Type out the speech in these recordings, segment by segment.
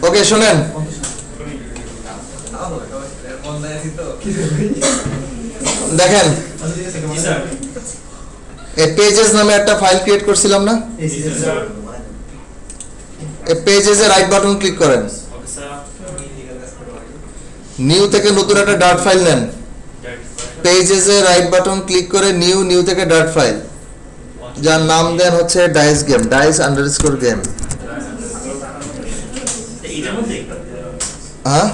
ওকে শুনেন, দেখেন এই পেজেস নামে একটা ফাইল ক্রিয়েট করছিলাম না, এই পেজেসে রাইট বাটন ক্লিক করেন, নিউ থেকে নতুন একটা ডার্ট ফাইল নেন, পেজেসে রাইট বাটন ক্লিক করে নিউ থেকে ডার্ট ফাইল, যার নাম দেন হচ্ছে dice game, dice underscore game. হ্যাঁ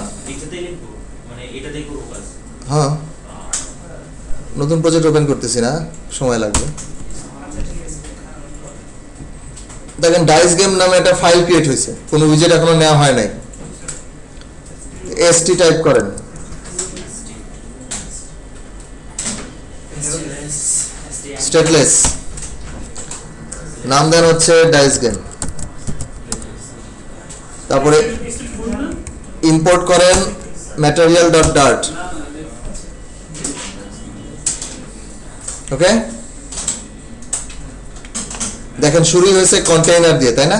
হ্যাঁ, নতুন প্রজেক্ট ওপেন করতেছি না, সময় লাগবে। দেখেন ডাইস গেম নামে একটা ফাইল ক্রিয়েট হয়েছে, কোনো উইজেট এখনো নেওয়া হয় নাই। এসটি টাইপ করেন, স্টেটলেস, নাম দেন হচ্ছে ডাইস গেম। তারপরে ইম্পোর্ট করেন material.dart, ওকে। দেখেন শুরু হয়েছে কন্টেইনার দিয়ে, তাই না?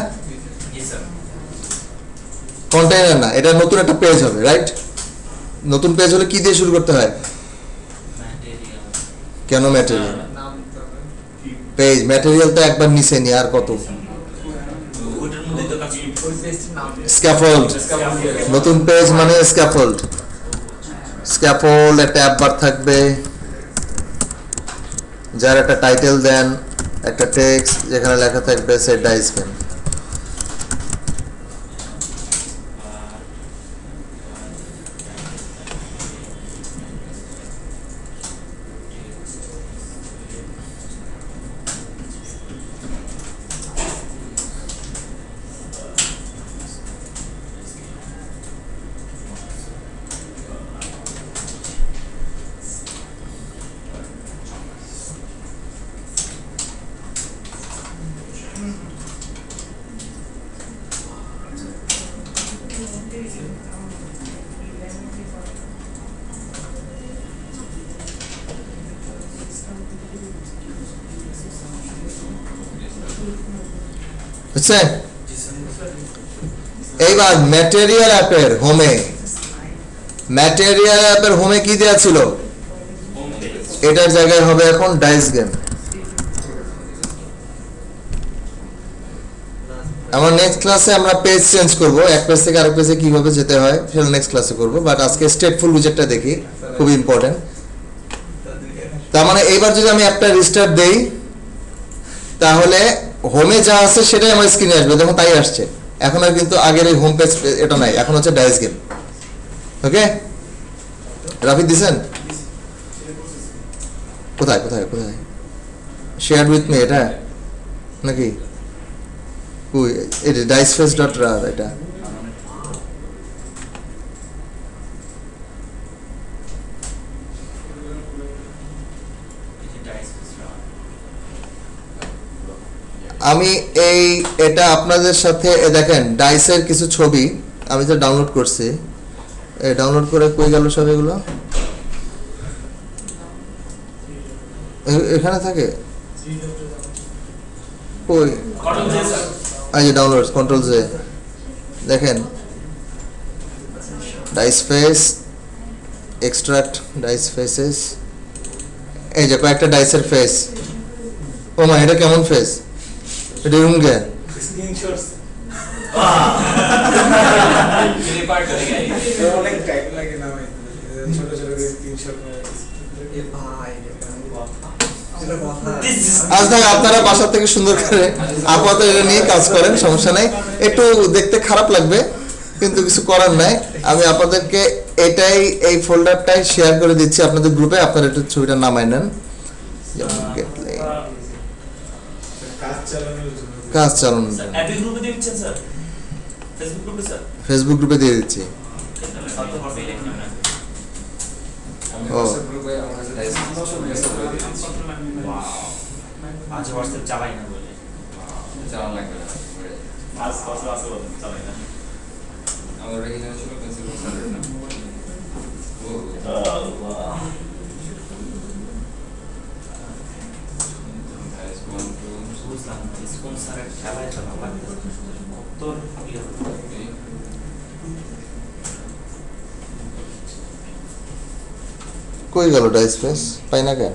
কন্টেইনার না, এটা নতুন একটা পেজ হবে, রাইট? নতুন পেজ হলে কি দিয়ে শুরু করতে হয়? কেন ম্যাটেরিয়াল? পেজ ম্যাটেরিয়াল তো একবার নিচে নি, আর কত? স্ক্যাফোল্ড, নতুন পেজ মানে স্ক্যাফোল্ড। স্ক্যাফোল্ড একটা ট্যাব বার থাকবে, যার একটা টাইটেল দেন, একটা টেক্সট যেখানে লেখা থাকবে সে ডাইস গেম। বুঝছেন? এইবার ম্যাটেরিয়াল অ্যাপের হোমে, ম্যাটেরিয়াল অ্যাপের হোমে কি দেওয়া ছিল? এটার জায়গায় হবে এখন ডাইস গেম। আমার নেক্সট ক্লাসে আমরা পেজ চেঞ্জ করব, এক পেজ থেকে আরেক পেজে কিভাবে যেতে হয় সেটা নেক্সট ক্লাসে করব, বাট আজকে স্টেটফুল উইজেটটা দেখি, খুব ইম্পর্টেন্ট। তার মানে এইবার যদি আমি একটা রিস্টার্ট দেই, তাহলে হোমে যা আছে সেটাই আমার স্ক্রিনে আসবে, দেখুন তাই আসছে। এখন আর কিন্তু আগের এই হোম পেজ এটা নাই, এখন হচ্ছে ডাইস গেম। ওকে, রাফি দিছেন? কোথায় কোথায় কোথায়? শেয়ার উইথ মি এটা নাকি? ওই এটা diceface.rar, এটা আমি এটা আপনাদের সাথে দেখেন ডাইসের কিছু ছবি আমি তো ডাউনলোড করছি, ডাউনলোড করে কই গেল সব এগুলো? এখানে থাকে কই? এই যে ডাউনলোড, কন্ট্রোল জে, দেখেন dice face, extract dice faces, এই যে কয়েকটা ডাইসের ফেস। ও মা, এটা কেমন ফেস? এটা রুম গে স্ক্রিনশটস অনেক টাইপ লাগে না ভাই, ছোট ছোট স্ক্রিনশট এ ভাই। আজ থেকে আপনারা বাসা থেকে সুন্দর করে আপাতত এটা নিয়ে কাজ করেন, সমস্যা নাই। একটু দেখতে খারাপ লাগবে কিন্তু কিছু করার নাই। আমি আপনাদেরকে এটাই, এই ফোল্ডারটাই শেয়ার করে দিচ্ছি আপনাদের গ্রুপে, আপনারা একটু ছবিটা নামাই নেন। কাজ চালানোর জন্য ফেসবুক গ্রুপে দিয়ে দিচ্ছি। ও চালাই না বলে চালান লাগবে না, আজ কত আছে বলেন, চালাই না। আমার রেগুলার ছিল পেন্সিল সার্ভার না। ও আল্লাহ, গাইস কোন টু বুঝলাম স্পন্সরের খেলায় চালান লাগবে কত ইয়ে কই গেল ডাই স্পেস পাই না কেন?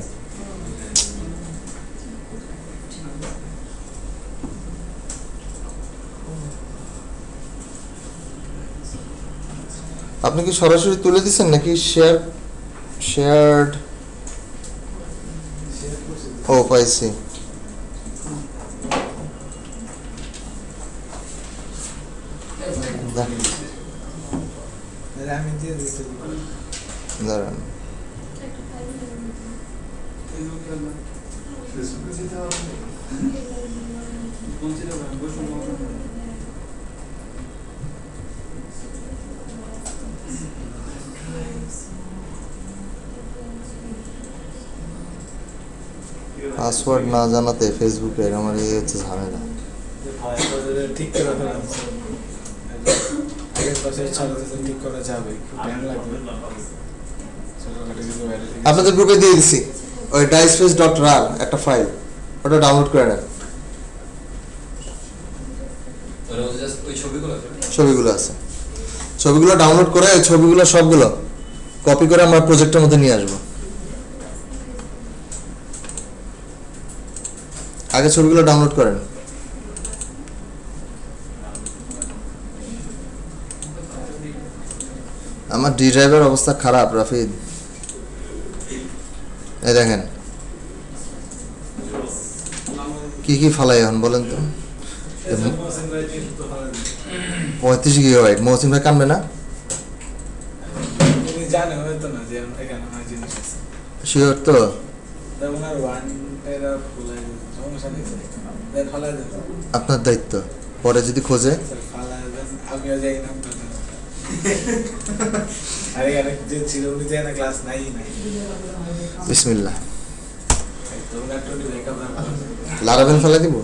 আপনি কি সরাসরি তুলে দিচ্ছেন নাকি শেয়ার্ড? ও পাইছি। দাঁড়ান, পাসওয়ার্ড না জানাতে ফেসবুকে আমার এই হচ্ছে ঝামেলা। ঠিক করে আগের পাশে ঠিক করা যাবে, একটু টাইম লাগবে। আপনাদের গ্রুপে দিয়ে দিছি ওই DieSpace.rar একটা ফাইল, ওটা ডাউনলোড করে নেন। ছবিগুলো আছে, ছবিগুলো ডাউনলোড করে ওই ছবিগুলো সবগুলো কপি করে আমরা প্রজেক্টের মধ্যে নিয়ে আসবো। আগে ছবিগুলো ডাউনলোড করেন। আমার ডি ড্রাইভের অবস্থা খারাপ রাফিদ, এই দেখেন কি কি ফালাই এখন বলেন তো। 35 GB মহসিন ভাই কানবে না? জানে হয়তো না যে এখানে আমার জিনিস আছে। শিওর তো? ওনার ওয়ান এরা ফুলাই সমস্যা নেই, ফালাই দেন। আপনার দায়িত্ব, পরে যদি খোঁজে ফালাই দেন, আমিও যাই না। আরে আরে যে ছিল উনি যায় না, ক্লাস নাই। বিসমিল্লাহ। তোমরা একটু ব্যাকআপ রাখো। লারাবেল ফেলে দিব?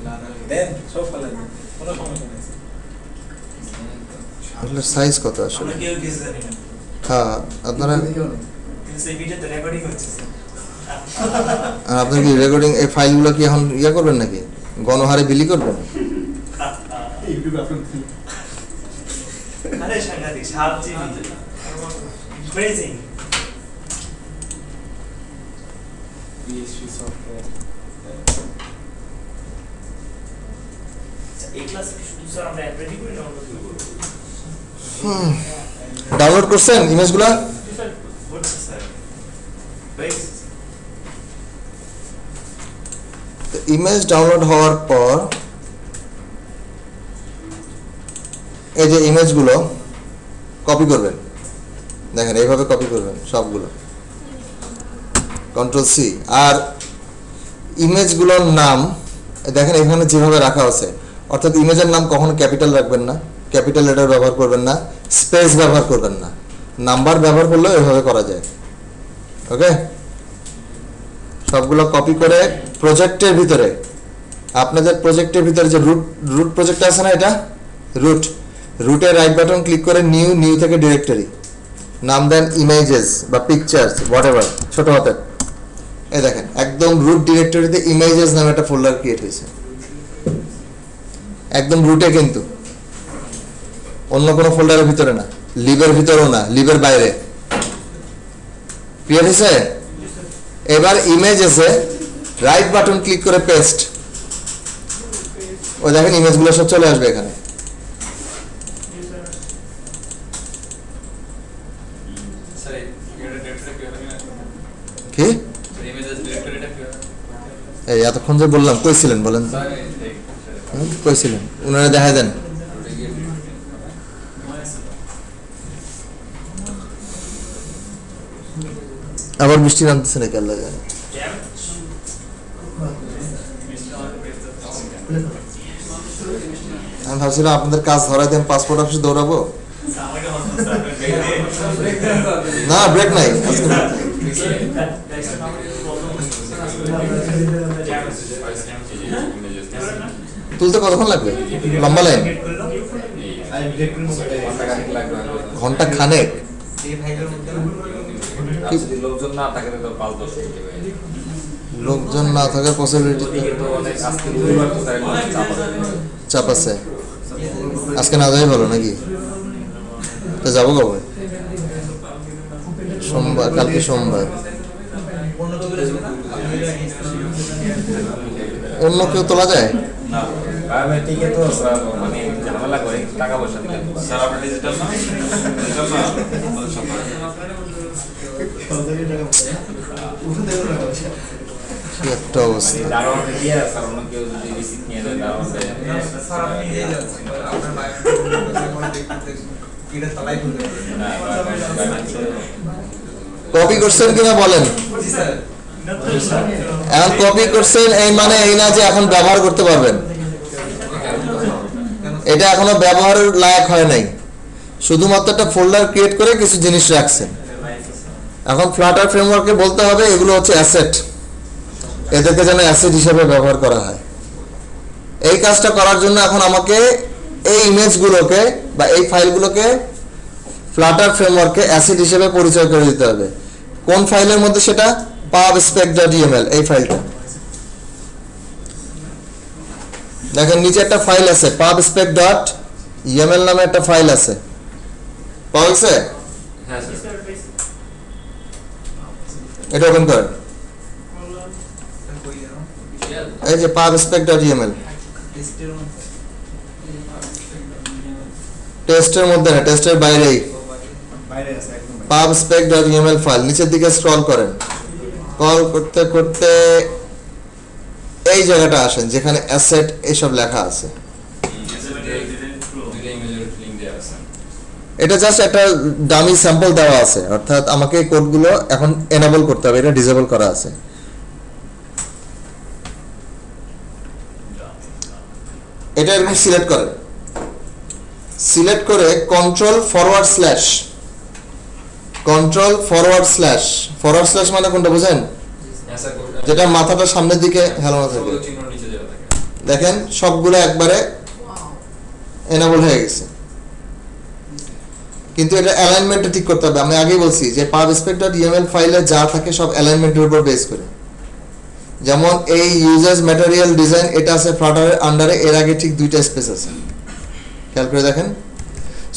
লারাবেল দেন, সব ফালাই দেন, কোনো সমস্যা নেই। এগুলোর সাইজ কত আসলে? আমরা কেউ কিছু জানি না। হ্যাঁ, আপনারা কিন্তু সেই ভিডিওতে রেকর্ডিং হচ্ছে। আর আপনার কি রেকর্ডিং এই ফাইলগুলো কি এখন ইয়া করবেন নাকি গণহারে বিলি করবেন? আরে সাংঘাতিক সাপ চিনি ক্রেজি। পিএসপি সফটওয়্যার এই ক্লাসে কি শুধু স্যার আমরা অ্যাপ রেডি করি না অন্য কিছু করব? ডাউনলোড করছেন ইমেজগুলো? হচ্ছে স্যার বেশ। ইমেজ ডাউনলোড হওয়ার পর এই যে ইমেজগুলো কপি করবেন, দেখেন এইভাবে কপি করবেন সবগুলো, Ctrl+C। আর ইমেজগুলোর নাম দেখেন এখানে যেভাবে রাখা আছে, অর্থাৎ ইমেজের নাম কখনো ক্যাপিটাল রাখবেন না, ক্যাপিটাল লেটার ব্যবহার করবেন না, স্পেস ব্যবহার করবেন না, নাম্বার ব্যবহার করলেও এভাবে করা যায়। ওকে, সবগুলো কপি করে প্রজেক্টের ভিতরে, আপনাদের প্রজেক্টের ভিতরে যে রুট প্রজেক্ট আছে না, এটা রুটে রাইট বাটন ক্লিক করে নিউ থেকে ডিরেক্টরি নাম দেন ইমেজেস বা পিকচার্স হোয়াটএভার ছোট হাতের। এই দেখেন একদম রুট ডিরেক্টরিতে ইমেজেস নামে একটা ফোল্ডার ক্রিয়েট হয়েছে, একদম রুটে, কিন্তু অন্য কোনো ফোল্ডারের ভিতরে না, লিভের ভিতরেও না, লিভের বাইরে। ক্লিয়ার হয়েছে? এবার ইমেজেসে রাইট বাটন ক্লিক করে পেস্ট, ওই দেখেন ইমেজগুলো সব চলে আসবে এখানে। কি এই এতক্ষণ যে বললাম কইছিলেন বলেন, কইছিলেন উনারা দেখা দেন। আবার বৃষ্টি নামতেছে নাকি আল্লাহ জানে। আমি ভাবছিলাম আপনাদের কাজ ধরাই দেন, পাসপোর্ট অফিসে দৌড়াবো। না ব্রেক নাই আজকে। তুলতে কতক্ষণ লাগবে? লম্বা লাইন ঘন্টা খানেক। লোকজন না থাকার পসিবিলিটি চাপ আছে। আজকে না যাই ভালো নাকি? তো যাবো কবে? সোমবার, কালকে সোমবার। অন্য কেউ তোলা যায়? না বায়োমেট্রিকে তো মানে ঝামেলা করে টাকা পয়সা দিতে স্যার আপনি ডিজিটাল না ডিজিটাল না আমাদের সবাই কি একটা অবস্থা। দারোয়ান দিয়ে স্যার অন্য কেউ যদি রিসিট নিয়ে নেয় দারোয়ান স্যার আপনি নিয়ে যাচ্ছেন আপনার বায়োমেট্রিক এটা তলায় খুলবে কপি করছেন কিনা বলেন? জি স্যার এখন কপি করছেন এই মানে এই না যে এখন ব্যবহার করতে পারবেন, এটা এখনো ব্যবহারের লায়ক হয় নাই, শুধুমাত্র একটা ফোল্ডার ক্রিয়েট করে কিছু জিনিস রাখছেন। এখন ফ্লাটার ফ্রেমওয়ার্কে বলতে হবে এগুলো হচ্ছে অ্যাসেট, এদেরকে যেন অ্যাসেট হিসেবে ব্যবহার করা হয়। এই কাজটা করার জন্য এখন আমাকে এই ইমেজগুলোকে বা এই ফাইলগুলোকে ফ্লাটার ফ্রেমওয়ার্কে অ্যাসেট হিসেবে পরিচয় করে দিতে হবে। কোন ফাইলের মধ্যে সেটা? pubspec.yml এই ফাইলটা। দেখেন নিচে একটা ফাইল আছে pubspec.yml নামে একটা ফাইল আছে, পাওয়া গেছে? হ্যাঁ স্যার এটা ওপেন করেন, এই যে pubspec.yml। টেস্টের মধ্যে না, টেস্টের বাইরেই বাইরে আছে একদম pubspec.yml ফাইল। নিচের দিকে স্ক্রল করেন, স্ক্রল করতে করতে এই জায়গাটা আসেন যেখানে অ্যাসেট এসব লেখা আছে। এটা জাস্ট একটা ডামি স্যাম্পল দেওয়া আছে, অর্থাৎ আমাকে এই কোডগুলো এখন এনেবল করতে হবে, এটা ডিসেবল করা আছে। এটা এরকম সিলেক্ট করেন, সিলেক্ট করে কন্ট্রোল ফরওয়ার্ড স্ল্যাশ মানে কোনটা বোঝেন? যেটা মাথাটা সামনের দিকে হেলানো থাকে। দেখেন সবগুলো একবারে এনেবল হয়ে গেছে, কিন্তু এটা অ্যালাইনমেন্টটা ঠিক করতে হবে। আমি আগেই বলছি যে pubspec.yml ফাইলে যা থাকে সব অ্যালাইনমেন্টের উপর বেস করে। যেমন এই ইউজার্স ম্যাটেরিয়াল ডিজাইন এটা আছে ফ্লাটারের আন্ডারে, এর আগে ঠিক দুইটা স্পেস আছে, খেয়াল করে দেখেন।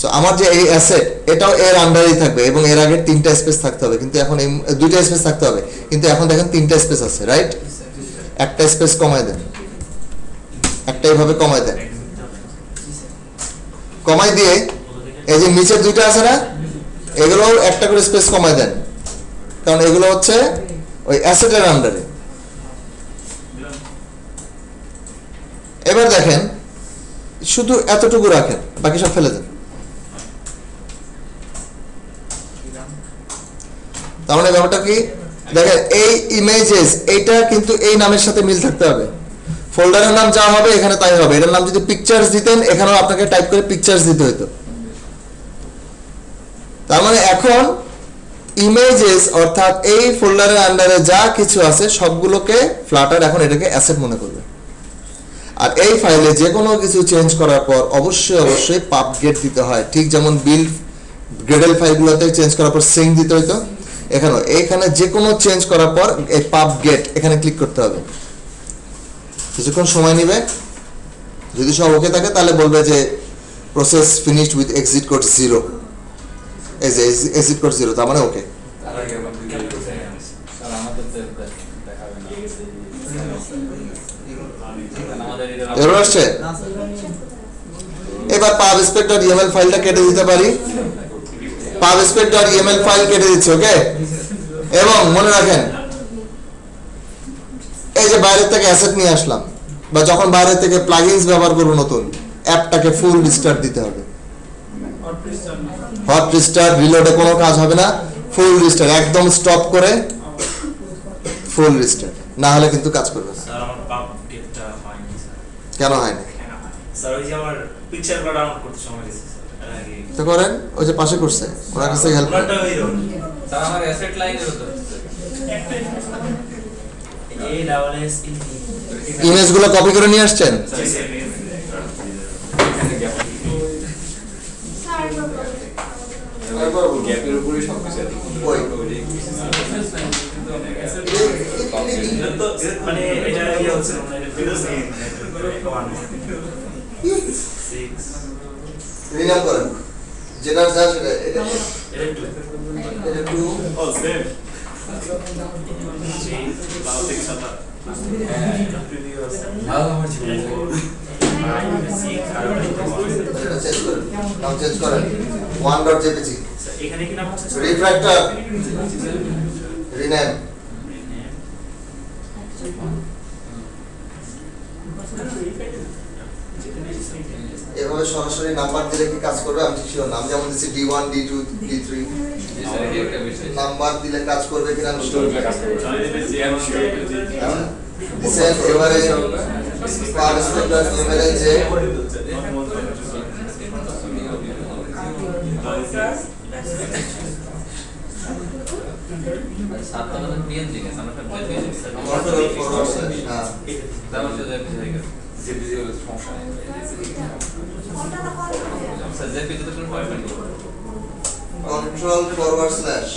সো আমার যে এই অ্যাসেট এটাও এর আন্ডারেই থাকবে এবং এর আগে তিনটা স্পেস থাকতে হবে, কিন্তু এখন এই দুইটা স্পেস থাকতে হবে, কিন্তু এখন দেখেন তিনটা স্পেস আছে, রাইট? একটা স্পেস কমায় দেন, একটা এইভাবে কমায় দেন, কমাই দিয়ে এই যে নিচের দুইটা আছে না, এগুলো একটা করে স্পেস কমায় দেন, কারণ এগুলো হচ্ছে ওই অ্যাসেটের আন্ডারে। এবার দেখেন শুধু এতটুকু রাখেন, বাকি সব ফেলে দেন। তার মানে ব্যাপারটা কি? দেখেন এই ইমেজেস এইটা কিন্তু এই নামের সাথে মিল থাকতে হবে, ফোল্ডারের নাম যা হবে এখানে তাই হবে। এটার নাম যদি পিকচার্স দিতেন এখানেও আপনাকে টাইপ করে পিকচার্স দিতে হতো। তার মানে এখন ইমেজেস অর্থাৎ এই ফোল্ডারের আন্ডারে যা কিছু আছে সবগুলোকে ফ্লাটার এখন এটাকে অ্যাসেট মনে করবে। আর এই ফাইলে যে কোনো কিছু চেঞ্জ করার পর অবশ্যই পাব গেট দিতে হয়, ঠিক যেমন বিল্ড গ্রেডেল ফাইলগুলোতে চেঞ্জ করার পর সিঙ্ক দিতে হইতো, এখানে যে কোনো চেঞ্জ করার পর এই পাব গেট এখানে ক্লিক করতে হবে। কিছুক্ষণ সময় নেবে, যদি সব ওকে থাকে তাহলে বলবে যে process finished with exit code 0, এই যে এক্সিট কোড 0, তার মানে ওকে। এরর আসছে। এবার pubspec.yml ফাইলটা কেটে দিতে পারি, pubspec.yml ফাইল কেটে দিচ্ছি, ওকে। এবং মনে রাখেন এই যে বাইরে থেকে অ্যাসেট নিয়ে আসলাম, বা যখন বাইরে থেকে প্লাগইনস ব্যবহার করব নতুন অ্যাপটাকে ফুল রিস্টার্ট দিতে হবে। হট রিস্টার্ট রিলোডে কোনো কাজ হবে না, ফুল রিস্টার্ট একদম স্টপ করে ফুল রিস্টার্ট, না হলে কিন্তু কাজ করবে না। স্যার আমার পাব গেটটা হয়নি স্যার। কেন হয়নি? স্যার ওই যে আমার পিকচারগুলো ডাউনলোড করতে সময় লেগেছে স্যার, এর আগে তো করেন, ওই যে পাশে করছে ওনার কাছে হেল্প করেন। ওনারটা হইলো স্যার আমার অ্যাসেট লাইনে হতো এই ডাবল এস ইমেজগুলো কপি করে নিয়ে আসছেন? গ্যাপের উপরে সবকিছু আছে মানে এটা ইয়ে হচ্ছে মানে প্রিভিয়াসলি 1 6 রিনাম করেন, যেটা যা সেটা এটা এটা টু ও সেম বাউটিক সাদা ভালো আমার জীবন এটা চেঞ্জ করেন নাম চেঞ্জ করেন 1.jpg এখানে কি নাম হচ্ছে রিফ্র্যাক্টর রিনেম এভাবে সরাসরি নাম্বার দিলে কি কাজ করবে আমি ঠিক শিওর নাম যেমন দিচ্ছি D1 D2 D3 নাম্বার দিলে কাজ করবে কিনা আমি শিওর দিচ্ছেন এবারে পার্সপেক্টার ইমেলে যে কন্ট্রোল ফরওয়ার্ড স্ল্যাশ হ্যাঁ কন্ট্রোল ফরওয়ার্ড স্ল্যাশ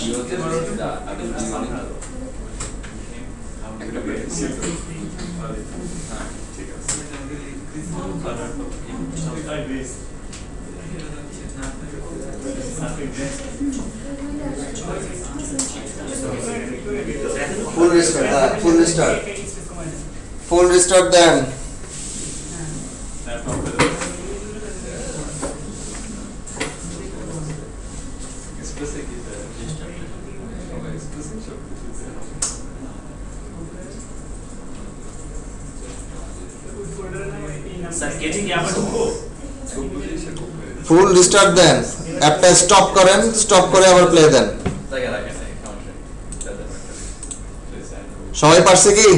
ফুল রিস্টার্ট দেন স্যার কেটে কি আবার ঢুকবো ফুল রিস্টার্ট দেন অ্যাপটা স্টপ করেন স্টপ করে আবার প্লে দেন সবাই পারছে কি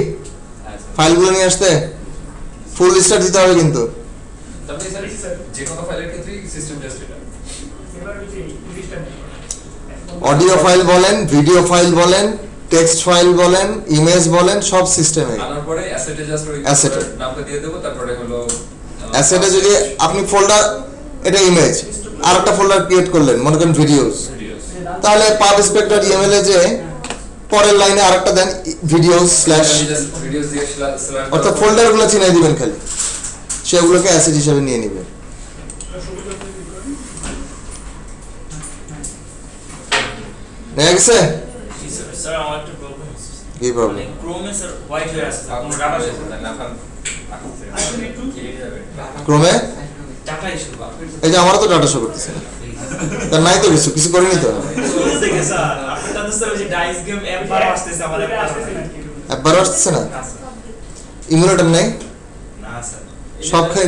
ফাইলগুলো নিয়ে আসতে ফুল রিস্টার্ট দিতে হবে কিন্তু তবে স্যার যে কোনো ফাইলের ক্ষেত্রে সিস্টেম টেস্ট এটা অডিও ফাইল বলেন ভিডিও ফাইল বলেন টেক্সট ফাইল বলেন ইমেজ বলেন সব সিস্টেমে আনার পরে অ্যাসেটে জাস্ট ওই Asset এ। নামটা দিয়ে দেব তারপরে হলো অ্যাসেটে যদি আপনি ফোল্ডার এটা ইমেজ আর একটা ফোল্ডার ক্রিয়েট করলেন মনে করেন ভিডিওস ভিডিওস তাহলে পাব ইন্সপেক্টর ইএমএল এ যে পরের লাইনে আরেকটা দেন ভিডিওস স্ল্যাশ জাস্ট ভিডিওস দিয়ে স্ল্যাশ অর্থাৎ ফোল্ডারগুলো চিনিয়ে দিবেন খালি সেগুলোকে অ্যাসেট হিসেবে নিয়ে নেবেন নেওয়া গেছে স্যার আমার একটা প্রবলেম আছে কি প্রবলেম মানে ক্রোমে স্যার হোয়াইট হয়ে আছে কোনো ডাটা শেষ না এখন ক্রমে ডাটা ইস্যু এই যে আমারও তো ডাটা শো করতেছে না তার নাই তো কিছু কিছু করিনি তো দেখে স্যার আপনারা তো স্যার ওই যে ডাইস গেম অ্যাপ বার আসতেছে আমার অ্যাপ একবার আসছে না ইমুলেটর নেই না স্যার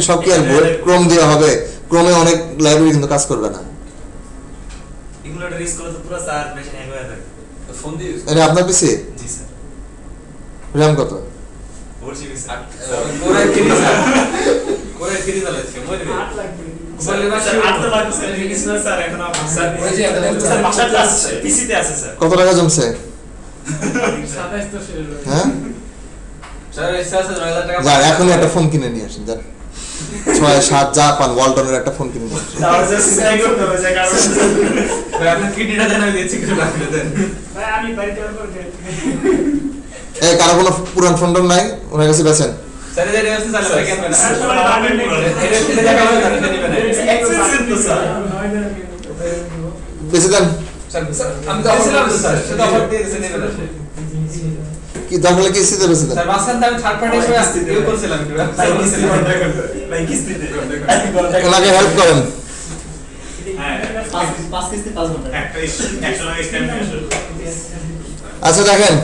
সব কি আর ক্রোম দেওয়া হবে ক্রোমে অনেক লাইব্রেরি কিন্তু কাজ করবে না এগুলো রিস্ক করলে তো পুরো স্যার মেশিন হ্যাং হয়ে যাবে ফোন দিয়ে এটা আপনার পিসি জি স্যার র্যাম কত বলছি স্যার কোরে ফ্রি স্যার কোরে ফ্রি চালাচ্ছে মরে স্যার আট তো লাগছে স্যার কিছু না স্যার এখন আপনি স্যার ওই যে স্যার বাসাতে আছে পিসিতে আছে স্যার কত টাকা জমছে 27 তো শেষ হলো হ্যাঁ স্যার ইচ্ছা আছে 9000 টাকা যান এখনই একটা ফোন কিনে নিয়ে আসেন যান 6-7 যা পান ওয়ালটনের একটা ফোন কিনে নিয়ে আসেন তাও জাস্ট সিলাই করতে হবে যে কারণ ভাই আপনি কিডনিটা জানাই দিয়েছি কিছু লাগবে দেন ভাই আমি বাড়িতে অর্ডার করে এই কারো কোনো পুরান ফোন টোন নাই ওনার কাছে বেচেন স্যার এই রেফারেন্স চালাবে কেন না স্যার সবাই পাবেন এটা দেখা হবে না নেবে না এক্সেসিভ তো স্যার বেচে দেন স্যার আমি তো বলছিলাম স্যার সেটা অফার দিয়ে দিয়েছে নেবে না সে কি দরকার কি সিতে বেচে দেন স্যার মাসখান আমি থার্ড পার্টি হিসেবে আসতে দিও করছিলাম একটু ভাই কিস্তি ভাই কিস্তিতে ওনাকে হেল্প করেন হ্যাঁ 5 কিস্তি 5 ঘন্টা একটা 100 টাকা স্ক্যাম করে আচ্ছা দেখেন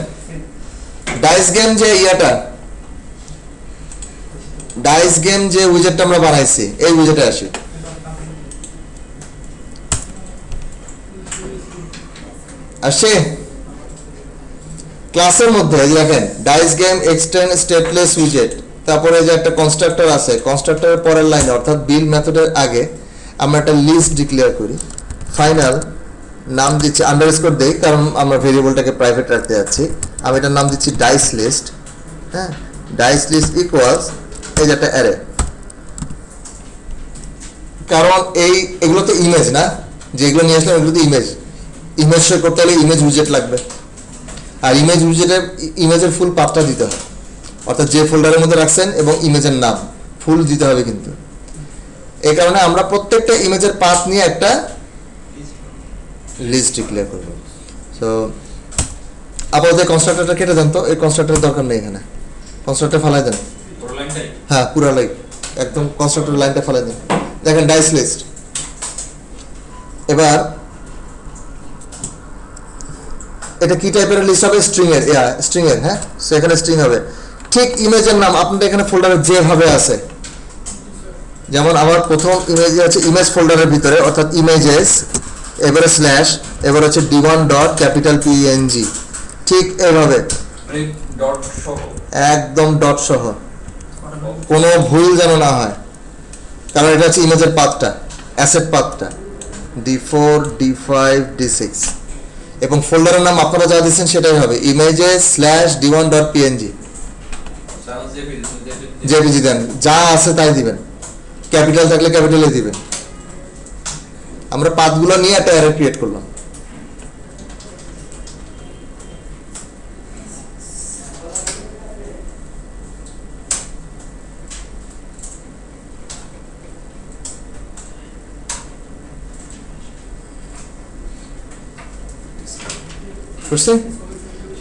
ডাইস গেম যে ডাইস গেম যে উইজেটটা আমরা বানাইছি এই উইজেটে আসি আসে ক্লাসের মধ্যে এই যে দেখেন ডাইস গেম এক্সটেন্ড স্টেটলেস উইজেট তারপরে যে একটা কনস্ট্রাক্টর আছে কনস্ট্রাক্টরের পরের লাইনে অর্থাৎ বিল মেথডের আগে আমরা একটা লিস্ট ডিক্লেয়ার করি ফাইনাল নাম দিচ্ছি আন্ডারস্কোর দেই কারণ আমরা ভেরিয়েবলটাকে প্রাইভেট রাখতে যাচ্ছি আমি এটার নাম দিচ্ছি ডাইস লিস্ট হ্যাঁ ডাইস লিস্ট ইকুয়ালস এই যে একটা অ্যারে কারণ এগুলো তো ইমেজ না যেগুলো নিয়ে আসলাম এগুলো তো ইমেজ শো করতে হলে ইমেজ উইজেট লাগবে আর ইমেজের ফুল পাথটা দিতে হবে অর্থাৎ যে ফোল্ডারের মধ্যে রাখছেন এবং ইমেজের নাম ফুল দিতে হবে কিন্তু এই কারণে আমরা প্রত্যেকটা ইমেজের পাথ নিয়ে একটা লিস্ট ডিক্লেয়ার করব। সো আপাতত কনস্ট্রাক্টরটা কেটে দেন তো, এই কনস্ট্রাক্টরের দরকার নেই এখানে, কনস্ট্রাক্টর ফালাই দেন। পুরো লাইনটাই হ্যাঁ পুরা লাইন একদম কনস্ট্রাক্টর লাইনটা ফালাই দেন। দেখেন ডাইস লিস্ট। এবার এটা কি টাইপের লিস্ট হবে? স্ট্রিং এর হ্যাঁ, সো এখানে স্ট্রিং হবে। ঠিক ইমেজের নাম আপনাদের এখানে ফোল্ডারে যেভাবে আছে, যেমন আমার প্রথম ইমেজ হচ্ছে ইমেজ ফোল্ডারের ভিতরে, অর্থাৎ ইমেজেস, এবারে স্ল্যাশ, এবার হচ্ছে d1 ডট ক্যাপিটাল png, ঠিক এইভাবে মানে ডট সহ একদম ডট সহ, কোনো ভুল যেন না হয়, কারণ এটা হচ্ছে ইমেজের পাথটা, অ্যাসেট পাথটা d4 d5 d6, এবং ফোল্ডারের নাম আপনারা যা দিচ্ছেন সেটাই হবে images slash d1 dot png। Sound JPG দেন, যা আছে তাই দিবেন, ক্যাপিটাল থাকলে ক্যাপিটালে দিবেন। আমরা পাথগুলো নিয়ে একটা অ্যারে ক্রিয়েট করলাম। বুঝছেন?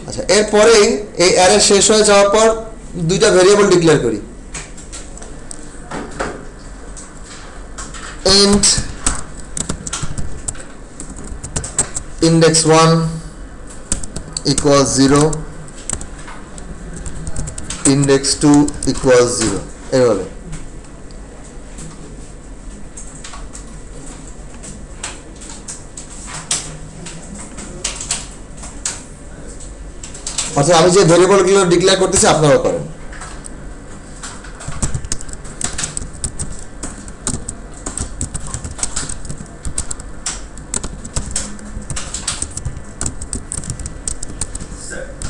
আচ্ছা, এরপরেই এই অ্যারে শেষ হয়ে যাওয়ার পর দুইটা ভেরিয়েবল ডিক্লেয়ার করি। int index 1 equals 0, index 2 equals 0, এইভাবে। অর্থাৎ আমি যে ভেরিয়েবলগুলো ডিক্লেয়ার করতেছি আপনারাও করেন।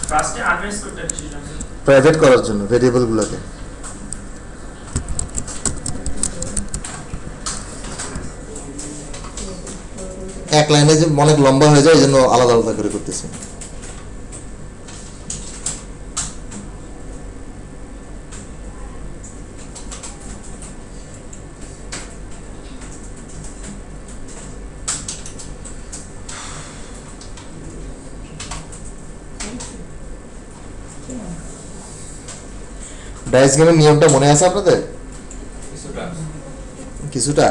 ফার্স্টে আনমেস করতে হচ্ছিল প্রাইভেট করার জন্য ভেরিয়েবলগুলোকে। এক লাইনে যে অনেক লম্বা হয়ে যায়, এই জন্য আলাদা আলাদা করে করতেছি। ডাইস গেমের নিয়মটা মনে আছে আপনাদের? কিছুটা কিছুটা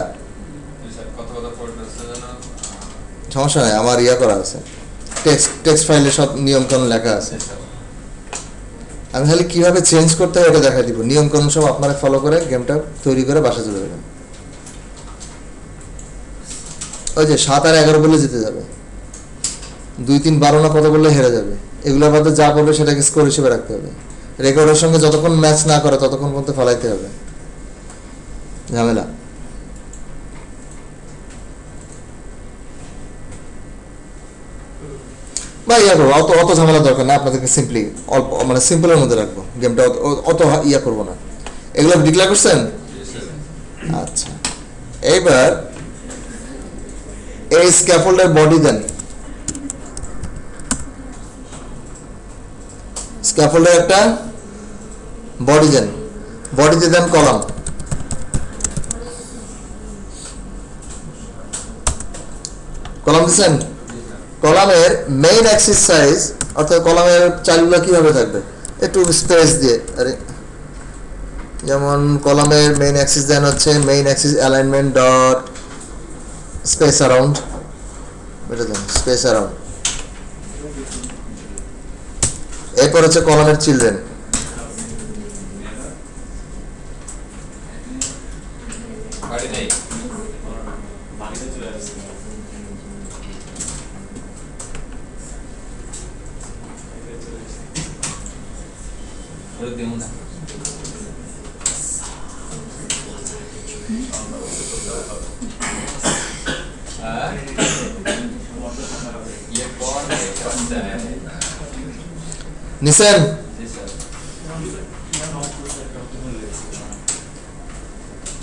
কথা কথা পড়তেছে না, সমস্যা নাই, আমার ইয়া করা আছে, টেক্সট ফাইলে সব নিয়ম কানুন লেখা আছে। আমি খালি কিভাবে চেঞ্জ করতে হয় এটা দেখা দিব, নিয়ম কানুন সব আপনারা ফলো করে গেমটা তৈরি করে বাসা চলে যাবেন। ওই যে 7 আর 11 বলে জিতে যাবে, 2 3 12 না কত বললে হেরে যাবে, এগুলোর মধ্যে যা পড়বে সেটাকে স্কোর হিসেবে রাখতে হবে। রেকর্ডের সঙ্গে যতক্ষণ ম্যাচ না করে ততক্ষণ পর্যন্ত ফলাইতে হবে, ঝামেলা। বা ইয়া করবো, অত ঝামেলা দরকার না, আপনাদেরকে সিম্পলি অল্প মানে সিম্পলের মধ্যে রাখবো গেমটা, অত ইয়া করবো না। এগুলো ডিক্লেয়ার করছেন? আচ্ছা, এইবার এই স্ক্যাফোল্ডের বডি দেন, স্ক্যাফোল্ডের একটা বডি দেন, বডিতে দেন কলাম, কলাম দিচ্ছেন। কলামের মেইন অ্যাক্সিস সাইজ, অর্থাৎ কলামের চাইল্ডগুলো কিভাবে থাকবে, একটু স্পেস দিয়ে, আরে যেমন কলামের মেইন অ্যাক্সিস দেন হচ্ছে main axis alignment dot space around, এটা দেন স্পেস অ্যারাউন্ড। এরপর হচ্ছে কলামের চিলড্রেন, বাড়ি নেই বাড়িতে চলে আসছে ওই দেবো না ये कौन है करता है নিছেন। जी सर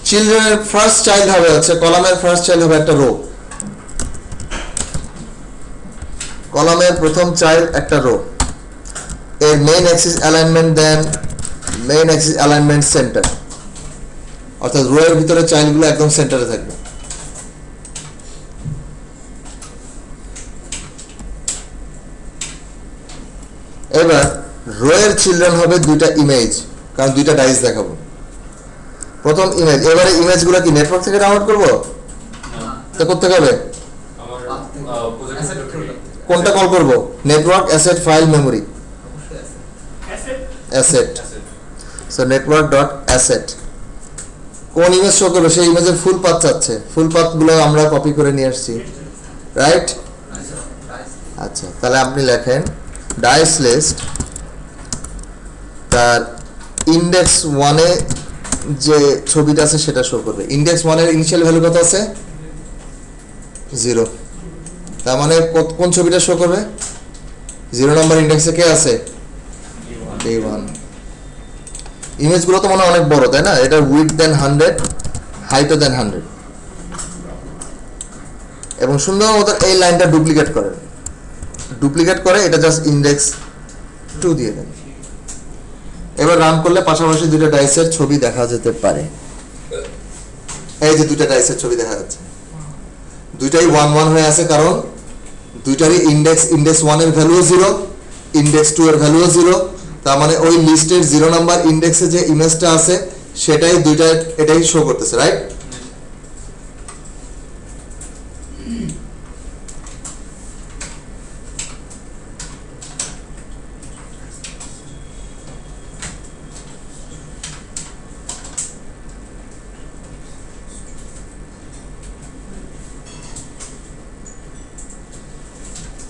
চিলড্রেনের ফার্স্ট চাইল্ড হবে হচ্ছে কলামের ফার্স্ট চাইল্ড হবে একটা রো, কলামের প্রথম চাইল্ড একটা রো, এর মেইন অ্যাক্সিস অ্যালাইনমেন্ট দেন মেইন অ্যাক্সিস অ্যালাইনমেন্ট সেন্টার, অর্থাৎ রো এর ভিতরে চাইল্ডগুলো একদম সেন্টারে থাকবে। এবার রো এর চিলড্রেন হবে দুইটা ইমেজ, কারণ দুইটা ডাইস দেখাবো। প্রথম ইমেজ, এবারে ইমেজগুলো কি নেটওয়ার্ক থেকে ডাউনলোড করবো? তো করতে হবে আমার Asset প্রজেক্ট folder। কোনটা কল করব? নেটওয়ার্ক অ্যাসেট ফাইল মেমোরি অবশ্যই আছে। Asset asset. So network dot asset কোন ইমেজ শো করবে? সেই ইমেজের ফুল পাথ চাচ্ছে, ফুল পাথগুলো আমরা কপি করে নিয়ে আসছি, রাইট? আচ্ছা, তাহলে আপনি লেখেন ডাইস লিস্ট, তার ইন্ডেক্স ওয়ানে যে ছবিটা আছে সেটা শো করবে। ইন্ডেক্স ওয়ানের ইনিশিয়াল ভ্যালু কত আছে? 0। তার মানে কোন ছবিটা শো করবে? 0 নম্বর ইন্ডেক্সে কে আছে? A1। ইমেজগুলো তো মনে হয় অনেক বড়, তাই না? এটা উইডথ দেন 100, হাইটও দেন 100, এবং সুন্দর মতো এই লাইনটা ডুপ্লিকেট করে এটা জাস্ট ইন্ডেক্স 2 দিয়ে দেন। এবার রান করলে পাশাপাশি দুটো ডাইসের ছবি দেখা যেতে পারে। এই যে দুটো ডাইসের ছবি দেখা যাচ্ছে, দুইটাই 1 1 হয়ে আছে, কারণ দুইটারই ইন্ডেক্স 1 এর ভ্যালুও 0, ইন্ডেক্স 2 এর ভ্যালুও 0। তার মানে ওই লিস্টের 0 নাম্বার ইন্ডেক্সে যে ইমেজটা আছে সেটাই দুইটা এটাই শো করতেছে, রাইট?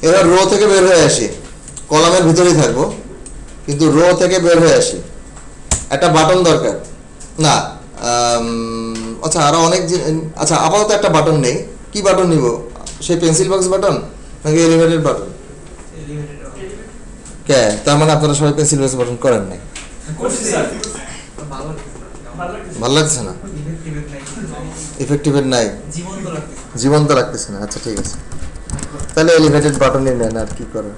এবার রো থেকে বের হয়ে আসি, কলামের ভিতরেই থাকবো কিন্তু রো থেকে বের হয়ে আসি। একটা বাটন দরকার না, আচ্ছা আরো অনেক আচ্ছা আপাতত একটা বাটন নেই। কি বাটন নিব? সেই পেন্সিল বক্স বাটন নাকি এলিভেটেড বাটন? কে? তার মানে আপনারা সবাই পেন্সিল বক্স বাটন করেন নাই? করছি স্যার। ভালো লাগছে না। ভালো লাগছে। ভালো লাগছে না? Effective নাই। ইফেক্টিভের নাই, জীবন্ত লাগতেছে। জীবন্ত লাগতেছে না। আচ্ছা ঠিক আছে, তাহলে এলিভেটেড বাটনই নেন, আর কি করেন।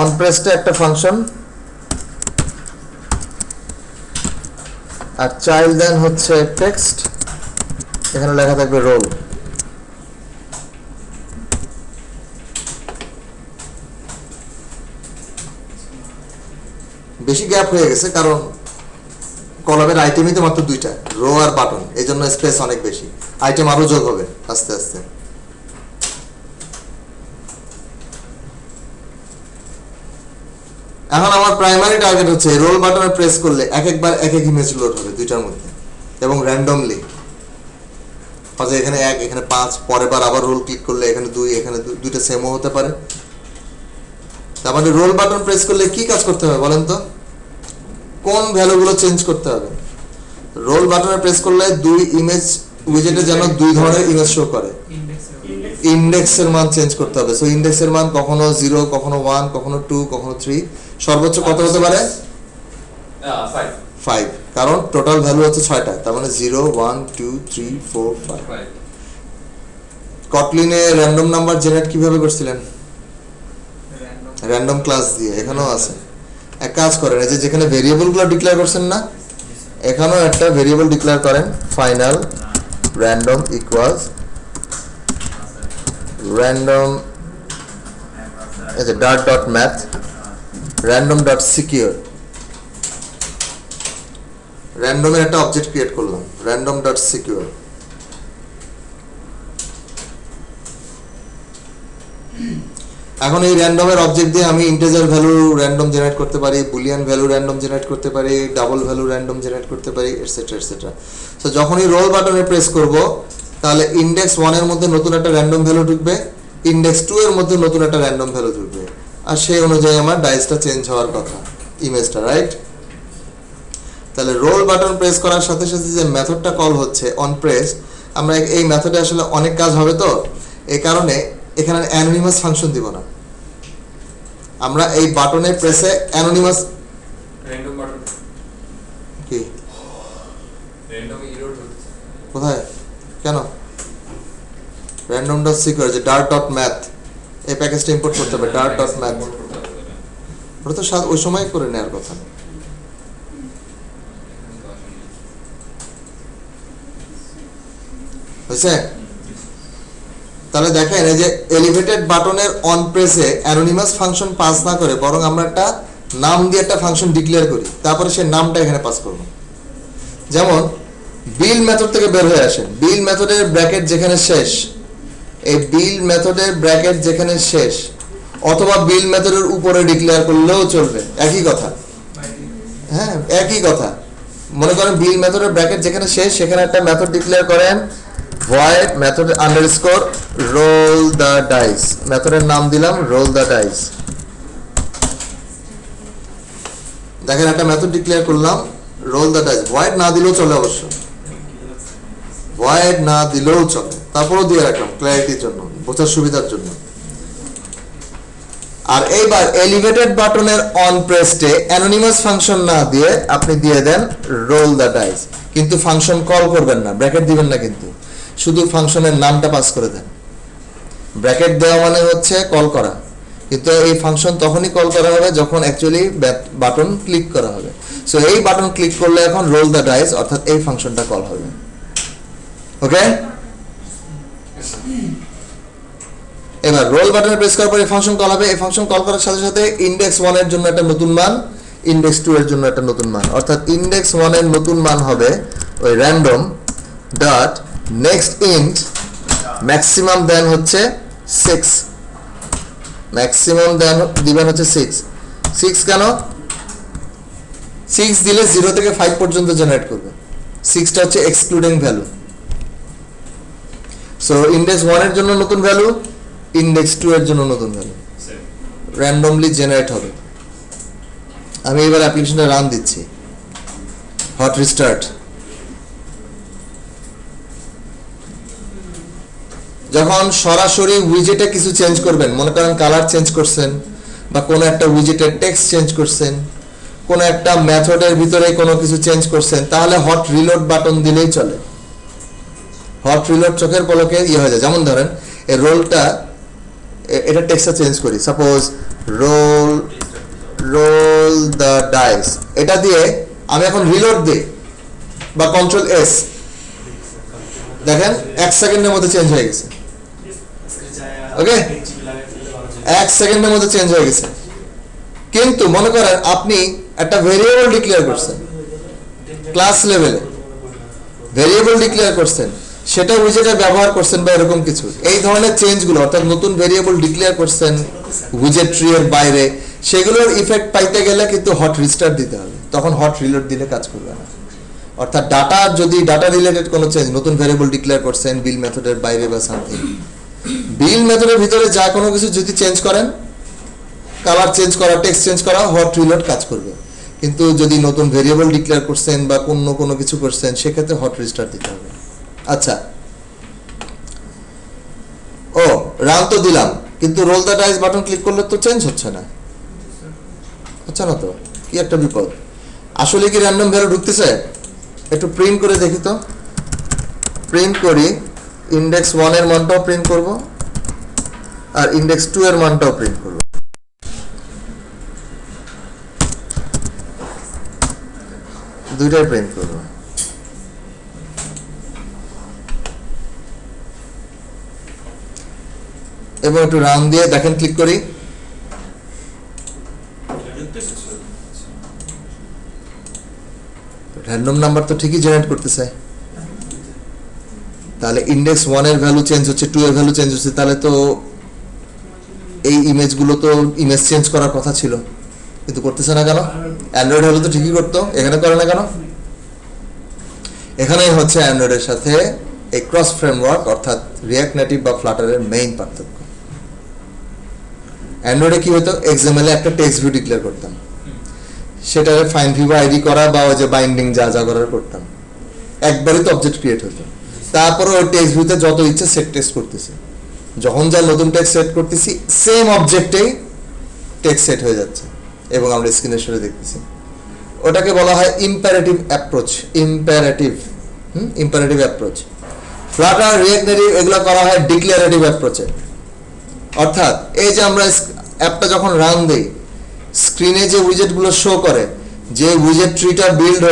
অন প্রেসটা একটা ফাংশন, আর চাইল্ড দেন হচ্ছে টেক্সট, এখানে লেখা থাকবে রোল। বেশি গ্যাপ হয়ে গেছে কারণ কলামের আইটেমই তো মাত্র দুইটা, রো আর বাটন, এই জন্য স্পেস অনেক বেশি। আইটেম আরো যোগ হবে আস্তে আস্তে। এখন আমার প্রাইমারি টার্গেট হচ্ছে রোল বাটনে প্রেস করলে একবার এক ইমেজ লোড হবে দুইটার মধ্যে, এবং র্যান্ডমলি হয়তো এখানে 1 এখানে 5, পরের বার আবার রোল ক্লিক করলে এখানে 2, এখানে দুইটা সেমও হতে পারে। তার মানে রোল বাটন প্রেস করলে কি কাজ করতে হবে বলেন তো? কোন ভ্যালুগুলো চেঞ্জ করতে হবে? রোল বাটনে প্রেস করলে দুই ইমেজ উইজেটে যেন দুই ধরনের ইমেজ শো করে, ইন্ডেক্সের মান চেঞ্জ করতে হবে। সো ইন্ডেক্সের মান কখনো 0, কখনো 1, কখনো 2, কখনো 3, সর্বোচ্চ কত হতে পারে? 5, কারণ টোটাল ভ্যালু হচ্ছে 6টা, তার মানে 0 1 2 3 4 5। কটলিনে র্যান্ডম নাম্বার জেনারেট কিভাবে করছিলেন? র্যান্ডম ক্লাস দিয়ে। এখানেও আছে, এক কাজ করেন, এই যে যেখানে ভেরিয়েবলগুলো ডিক্লেয়ার করছেন না, এখানেও একটা ভেরিয়েবল ডিক্লেয়ার করেন, ফাইনাল র্যান্ডম ইকুয়ালস র্যান্ডম, এই যে dot dot math random dot secure. র্যান্ডমের একটা অবজেক্ট ক্রিয়েট করলাম, র্যান্ডম ডট সিকিউর। এখন এই র্যান্ডমের অবজেক্ট দিয়ে আমি ইন্টিজার ভ্যালু র্যান্ডম জেনারেট করতে পারি, বুলিয়ান ভ্যালু র্যান্ডম জেনারেট করতে পারি, ডাবল ভ্যালু র্যান্ডম জেনারেট করতে পারি, এটসেট্রা এটসেট্রা। সো যখনই রোল বাটনে প্রেস করব তাহলে ইন্ডেক্স 1 এর মধ্যে নতুন একটা র্যান্ডম ভ্যালু ঢুকবে, ইন্ডেক্স 2 এর মধ্যে নতুন একটা র্যান্ডম ভ্যালু ঢুকবে, আর সেই অনুযায়ী আমার ডাইসটা চেঞ্জ হওয়ার কথা, ইমেজটা, রাইট? তাহলে রোল বাটন প্রেস করার সাথে সাথে যে মেথডটা কল হচ্ছে অন প্রেস, আমরা এই মেথডে আসলে অনেক কাজ হবে, তো এই কারণে এখানে অ্যানোনিমাস ফাংশন দিব না। আমরা এই বাটনে প্রেসে অ্যানোনিমাস র্যান্ডম বাটন কি র্যান্ডম এরর হচ্ছে কোথায় কেন? র্যান্ডম ডট সিকিউর, যে ডার্ট ডট ম্যাথ, এই প্যাকেজটা ইম্পোর্ট করতে হবে, ডার্ট ডট ম্যাথ। ওটা তো ওই সময় করে নেওয়ার কথা। হয়েছে? তাহলে দেখেন এই যে এলিভেটেড বাটনের অন প্রেসে অ্যানোনিমাস ফাংশন পাস না করে বরং আমরা একটা নাম দিয়ে একটা ফাংশন ডিক্লেয়ার করি, তারপরে সেই নামটা এখানে পাস করব। যেমন বিল মেথড থেকে বের হয়ে আসেন, বিল মেথডের ব্র্যাকেট যেখানে শেষ, এই বিল মেথডের ব্র্যাকেট যেখানে শেষ, অথবা বিল মেথডের উপরে ডিক্লেয়ার করলেও চলবে, একই কথা। হ্যাঁ, একই কথা। মনে করেন বিল মেথডের ব্র্যাকেট যেখানে শেষ সেখানে একটা মেথড ডিক্লেয়ার করেন, void method underscore roll the dice, মেথডের নাম দিলাম roll the dice। দেখেন একটা মেথড ডিক্লেয়ার করলাম roll the dice, void না দিলেও চলে, অবশ্য void না দিলেও চলে, তারপরও দিয়ে রাখলাম ক্ল্যারিটির জন্য, বোঝার সুবিধার জন্য। আর এইবার এলিভেটেড বাটনের অন প্রেসে অ্যানোনিমাস ফাংশন না দিয়ে আপনি দিয়ে দেন roll the dice, কিন্তু ফাংশন কল করবেন না, ব্র্যাকেট দিবেন না, কিন্তু শুধু ফাংশনের নামটা পাস করে দেন। ব্র্যাকেট দেওয়া মানে হচ্ছে কল করা, কিন্তু এই ফাংশন তখনই কল করা হবে যখন অ্যাকচুয়ালি বাটন ক্লিক করা হবে। সো এই বাটন ক্লিক করলে এখন roll the dice অর্থাৎ এই ফাংশনটা কল হবে। ওকে, এবার রোল বাটনে প্রেস করার পর এই ফাংশন কল হবে। এই ফাংশন কল করার সাথে সাথে ইনডেক্স 1 এর জন্য একটা নতুন মান, ইনডেক্স 2 এর জন্য একটা নতুন মান, অর্থাৎ ইনডেক্স 1 এর নতুন মান হবে ওই random dot next int maximum দেন হচ্ছে 6, ম্যাক্সিমাম দেন দিবেন হচ্ছে 6 কেন? 6 দিলে 0 থেকে 5 পর্যন্ত জেনারেট করবে, 6টা হচ্ছে এক্সক্লুডিং ভ্যালু। সো ইনডেক্স 1 এর জন্য নতুন ভ্যালু, ইনডেক্স 2 এর জন্য নতুন ভ্যালু, র্যান্ডমলি জেনারেট হবে। আমি এবার অ্যাপ্লিকেশনটা রান দিচ্ছি, হট রিস্টার্ট। যখন সরাসরি উইজেটে কিছু চেঞ্জ করবেন, মনে করেন কালার চেঞ্জ করছেন বা কোনো একটা উইজেটের টেক্সট চেঞ্জ করছেন, কোনো একটা মেথডের ভিতরে কোনো কিছু চেঞ্জ করছেন, তাহলে হট রিলোড বাটন দিলেই চলে। হট রিলোড চোখের পলকে ইয়ে হয়ে যায়। যেমন ধরেন এই রোলটা, এটা টেক্সটটা চেঞ্জ করি, সাপোজ roll the dice, এটা দিয়ে আমি এখন রিলোড দিই বা কন্ট্রোল এস, দেখেন 1 সেকেন্ডের মধ্যে চেঞ্জ হয়ে গেছে। ওকে, 1 সেকেন্ডের মধ্যে চেঞ্জ হয়ে গেছে। কিন্তু মনে করেন আপনি একটা ভেরিয়েবল ডিক্লেয়ার করছেন, ক্লাস লেভেলে ভেরিয়েবল ডিক্লেয়ার করছেন, সেটা উইজেটে ব্যবহার করছেন বা এরকম কিছু, এই ধরনের চেঞ্জগুলো, অর্থাৎ নতুন ভেরিয়েবল ডিক্লেয়ার করছেন উইজেট ট্রি এর বাইরে, সেগুলোর ইফেক্ট পাইতে গেলে কিন্তু হট রিস্টার্ট দিতে হবে, তখন হট রিলোড দিলে কাজ করবে না। অর্থাৎ ডাটা, যদি ডাটা রিলেটেড কোনো চেঞ্জ, নতুন ভেরিয়েবল ডিক্লেয়ার করছেন বিল মেথডের বাইরে বা সামথিং, বিল মেথডের ভিতরে যা কোনো কিছু যদি চেঞ্জ করেন, কালার চেঞ্জ করা, টেক্সট চেঞ্জ করা, হট রিলোড কাজ করবে। কিন্তু যদি নতুন ভেরিয়েবল ডিক্লেয়ার করছেন বা কোনো কিছু করছেন, সেক্ষেত্রে হট রিস্টার্ট দিতে হবে। আচ্ছা, ও রান তো দিলাম, কিন্তু roll the dice button click করলে তো চেঞ্জ হচ্ছে না, হচ্ছে না তো, কি একটা বিপদ। আসলে কি র্যান্ডম ভ্যালু ঢুকতেছে? একটু প্রিন্ট করে দেখি তো, প্রিন্ট করি, ইনডেক্স 1 এর মানটাও প্রিন্ট করব আর ইনডেক্স 2 এর মানটাও প্রিন্ট করব। দুইটাই প্রিন্ট করব। এবং একটু রান দিয়ে দেখেন, ক্লিক করি, র্যান্ডম নাম্বার তো ঠিকই জেনারেট করতেছে। তাহলে ইনডেক্স 1 এর ভ্যালু চেঞ্জ হচ্ছে, 2 এর ভ্যালু চেঞ্জ হচ্ছে, তাহলে তো এই ইমেজগুলো তো ইমেজ চেঞ্জ করার কথা ছিল, কিন্তু করতেছে না কেন? অ্যান্ড্রয়েড হলে তো ঠিকই করতো, এখানে করে না কেন? এখানেই হচ্ছে অ্যান্ড্রয়েডের সাথে এই ক্রস ফ্রেমওয়ার্ক অর্থাৎ রিঅ্যাক্ট নেটিভ বা ফ্লাটারের মেইন পার্থক্য। অ্যান্ড্রয়েডে কি হতো, এক্সএমএল এ একটা টেক্সট ভিউ ডিক্লেয়ার করতাম, সেটারে ফাইন্ড ভিউ আইডি করা বা ওই যে বাইন্ডিং যা যা করার করতাম, একবারই তো অবজেক্ট ক্রিয়েট হতো। তারপরে ওই টেক্সট ভিউতে যত ইচ্ছে সেট টেক্সট করতেছি, যখন যা নতুন টেক্সট সেট করতেছি সেম অবজেক্টেই টেক্সট সেট হয়ে যাচ্ছে এবং আমরা স্ক্রিনে সরে দেখতেছি। ওটাকে বলা হয় imperative approach, imperative approach. Flutter, react native এগুলো করা হয় ডিক্লারেটিভ অ্যাপ্রোচে। অর্থাৎ এই যে আমরা অ্যাপটা যখন রান দেই, স্ক্রিনে যে উইজেটগুলো শো করে, যে উইজেট ট্রিটা বিল্ড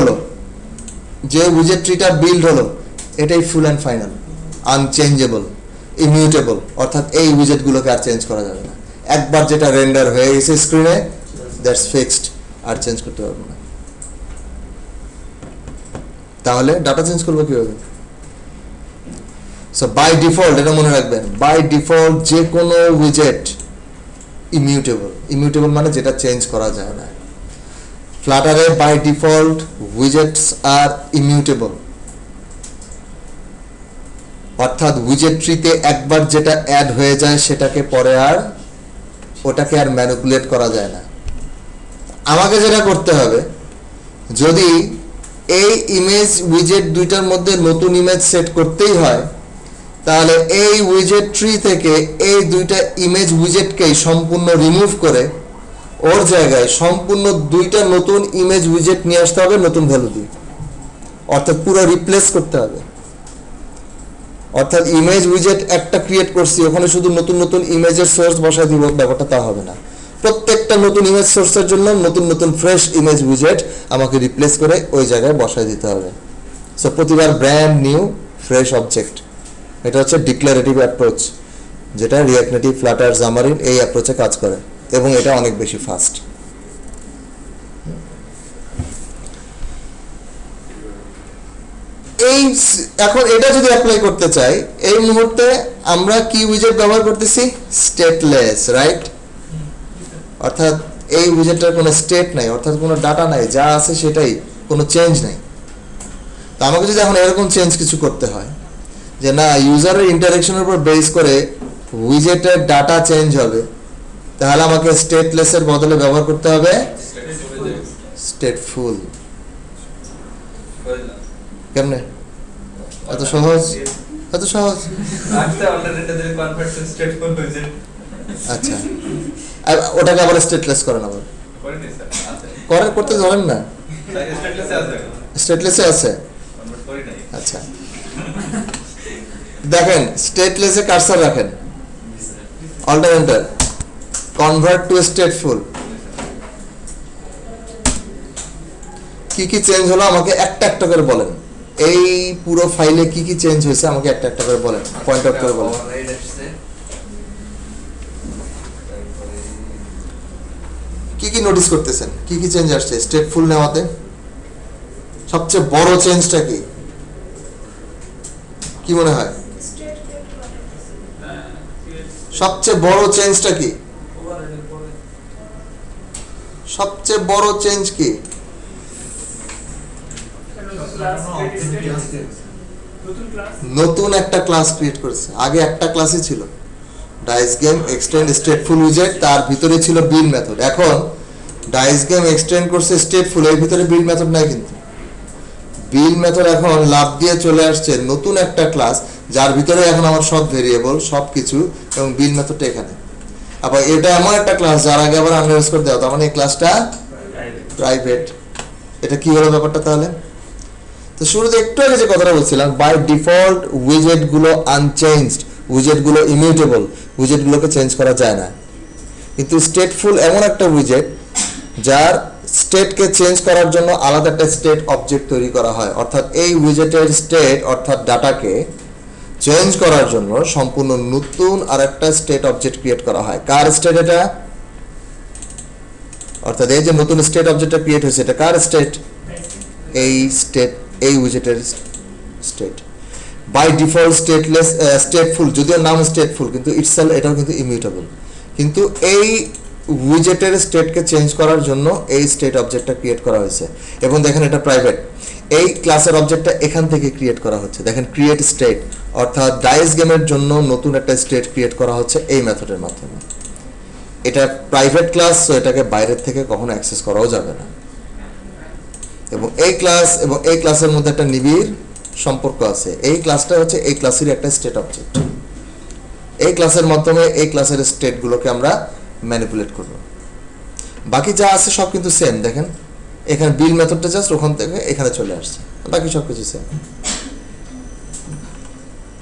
হলো, এটাই full and final, unchangeable. Immutable, অর্থাৎ এই উইজেটগুলোকে আর চেঞ্জ করা যাবে না। একবার যেটা রেন্ডার হয়ে গেছে স্ক্রিনে, দ্যাটস ফিক্সড, আর চেঞ্জ করতে পারবো না। তাহলে ডাটা চেঞ্জ করবো কিভাবে? সো বাই ডিফল্ট, এটা মনে রাখবেন, বাই ডিফল্ট যে কোনো উইজেট ইমিউটেবল। ইমিউটেবল মানে যেটা চেঞ্জ করা যায় না। ফ্লাটারে বাই ডিফল্ট উইজেটস আর ইমিউটেবল, অর্থাৎ উইজেট ট্রিতে একবার যেটা অ্যাড হয়ে যায় সেটাকে পরে আর ওটাকে আর ম্যানিপুলেট করা যায় না। আমাকে যেটা করতে হবে, যদি এই ইমেজ উইজেট দুইটার মধ্যে নতুন ইমেজ সেট করতেই হয়, তাহলে এই উইজেট ট্রি থেকে এই দুইটা ইমেজ উইজেটকেই সম্পূর্ণ রিমুভ করে ওর জায়গায় সম্পূর্ণ দুইটা নতুন ইমেজ উইজেট নিয়ে আসতে হবে নতুন ভ্যালু দিয়ে, অর্থাৎ পুরো রিপ্লেস করতে হবে। অর্থাৎ ইমেজ উইজেট একটা ক্রিয়েট করছি, ওখানে শুধু নতুন নতুন ইমেজের সোর্স বসায় দিব, ব্যাপারটা তা হবে না। প্রত্যেকটা নতুন ইমেজ সোর্সের জন্য নতুন নতুন ফ্রেশ ইমেজ উইজেট আমাকে রিপ্লেস করে ওই জায়গায় বসায় দিতে হবে। সো প্রতিবার ব্র্যান্ড নিউ ফ্রেশ অবজেক্ট, এটা হচ্ছে ডিক্লারেটিভ অ্যাপ্রোচ, যেটা রিঅ্যাক্ট নেটিভ, ফ্লাটার, জামারিন এই অ্যাপ্রোচে কাজ করে, এবং এটা অনেক বেশি ফাস্ট। এই এখন এটা যদি অ্যাপ্লাই করতে চাই, এই মুহূর্তে আমরা কি উইজেট ব্যবহার করতেছি? Stateless, right? অর্থাৎ এই উইজেটটার কোনো স্টেট নাই, অর্থাৎ কোনো ডাটা নাই, যা আছে সেটাই, কোনো চেঞ্জ নাই। তো আমাকে যদি এখন এরকম চেঞ্জ কিছু করতে হয় যে না, ইউজারের ইন্টারেকশনের উপর বেস করে উইজেটের ডাটা চেঞ্জ হবে, তাহলে আমাকে স্টেটলেসের বদলে ব্যবহার করতে হবে স্টেটফুল। কেমনে? এত সহজ, এত সহজ। আচ্ছা, আর ওটাকে আবার স্টেটলেস করেন, আবার করতে ধরেন না, স্টেটলেসে আছে। আচ্ছা, দেখেন স্টেটলেসে কার্সার রাখেন, অল্টারনেটর কনভার্ট টু স্টেটফুল। কি কি চেঞ্জ হলো আমাকে একটা একটা করে বলেন। এই পুরো ফাইলে কি কি চেঞ্জ হয়েছে আমাকে একটা একটা করে বলেন, পয়েন্ট আউট করে বলেন। কি কি নোটিস করতেছেন, কি কি চেঞ্জ আসছে স্টেটফুল নেওয়াতে? সবচেয়ে বড় চেঞ্জটা কি, কি মনে হয়? সবচেয়ে বড় চেঞ্জটা কি? সবচেয়ে বড় চেঞ্জ কি? নতুন একটা ক্লাস ক্রিয়েট করেছে। আগে একটা ক্লাসই ছিল, ডাইস গেম এক্সটেন্ড স্টেটফুল উইজেট, তার ভিতরে ছিল বিল মেথড। এখন ডাইস গেম এক্সটেন্ড করছে স্টেটফুল, এর ভিতরে বিল মেথড নাই, কিন্তু বিল মেথড এখন লাভ দিয়ে চলে আসছে নতুন একটা ক্লাস, যার ভিতরে এখন আমার সব ভেরিয়েবল সব কিছু, এবং বিল মেথডটা এখানে। আবার এটা এমন একটা ক্লাস যার আগে আবার আন্ডারস্কোর দেওয়া, তার মানে এই ক্লাসটা প্রাইভেট। এটা কি হলো ব্যাপারটা তাহলে? তো শুরুতে একটু আগে যে কথাটা বলছিলাম, বাই ডিফল্ট উইজেট গুলো আনচেঞ্জড, উইজেট গুলো ইমিউটেবল, উইজেট গুলোকে চেঞ্জ করা যায় না। কিন্তু স্টেটফুল এমন একটা উইজেট যার স্টেটকে চেঞ্জ করার জন্য আলাদা একটা স্টেট অবজেক্ট তৈরি করা হয়, অর্থাৎ এই উইজেটের স্টেট অর্থাৎ ডাটাকে চেঞ্জ করার জন্য সম্পূর্ণ নতুন আর একটা স্টেট অবজেক্ট ক্রিয়েট করা হয়। কার স্টেট এটা? অর্থাৎ এই যে নতুন স্টেট অবজেক্টটা ক্রিয়েট হয়েছে, এটা কার স্টেট? এই স্টেট, এই উইজেটের state. By default stateless, stateful, যদিও নাম স্টেটফুল কিন্তু ইটসেলফ এটাও কিন্তু ইমিউটেবল। কিন্তু এই উইজেটের স্টেটকে চেঞ্জ করার জন্য এই স্টেট অবজেক্টটা ক্রিয়েট করা হয়েছে, এবং দেখেন এটা প্রাইভেট। এই ক্লাসের অবজেক্টটা এখান থেকে ক্রিয়েট করা হচ্ছে, দেখেন ক্রিয়েট স্টেট, অর্থাৎ ডাইস গেমের জন্য নতুন একটা স্টেট ক্রিয়েট করা হচ্ছে এই মেথডের মাধ্যমে। এটা প্রাইভেট ক্লাস, তো এটাকে বাইরের থেকে কখনো অ্যাক্সেস করাও যাবে না। এবং এই ক্লাস এবং এই ক্লাসের মধ্যে একটা নিবিড় সম্পর্ক আছে। এই ক্লাসটা হচ্ছে এই ক্লাসের একটা স্টেট অবজেক্ট। এই ক্লাসের মাধ্যমে এই ক্লাসের স্টেটগুলোকে আমরা ম্যানিপুলেট করব। বাকি যা আছে সব কিন্তু সেম। দেখেন এখানে বিল মেথডটা জাস্ট ওখান থেকে এখানে চলে আসছে, বাকি সব কিছু সেম।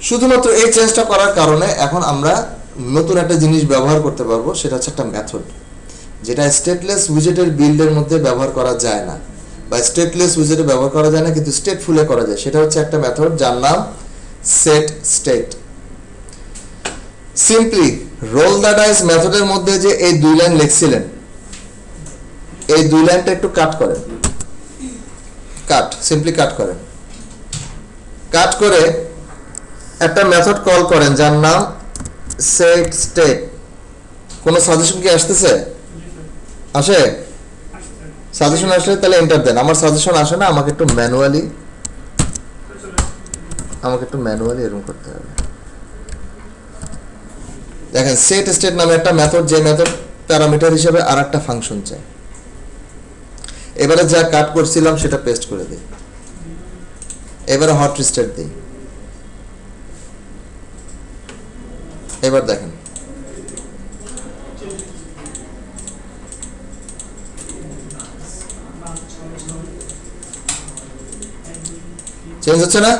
শুধুমাত্র এই চেঞ্জটা করার কারণে এখন আমরা নতুন একটা জিনিস ব্যবহার করতে পারবো, সেটা হচ্ছে একটা মেথড, যেটা স্টেটলেস উইজেটের বিল্ডের মধ্যে ব্যবহার করা যায় না, বা স্টেটলেস উইজেটে ব্যবহার করা যায় না, কিন্তু স্টেটফুলে করা যায়। সেটা হচ্ছে একটা মেথড যার নাম set state. Simply roll the dice মেথডের মধ্যে যে এই দুই লাইন লিখছিলেন, এই দুই লাইনটা একটু কাট করেন, সিম্পলি কাট করেন, কাট করে একটা মেথড কল করেন যার নাম সেট স্টেট। কোনো সাজেশন কি আসতেছে? আসে? সাজেশন আসলে তাহলে এন্টার দেন। আমার সাজেশন আসে না, আমাকে একটু ম্যানুয়ালি এরকম করতে হবে। দেখেন সেট স্টেট নামে একটা মেথড, যে মেথড প্যারামিটার হিসেবে আর একটা ফাংশন চাই। এবারে যা কাট করছিলাম সেটা পেস্ট করে দিই, এবারে হট রিস্টার্ট দিই। এবার দেখেন চেঞ্জ হচ্ছে না?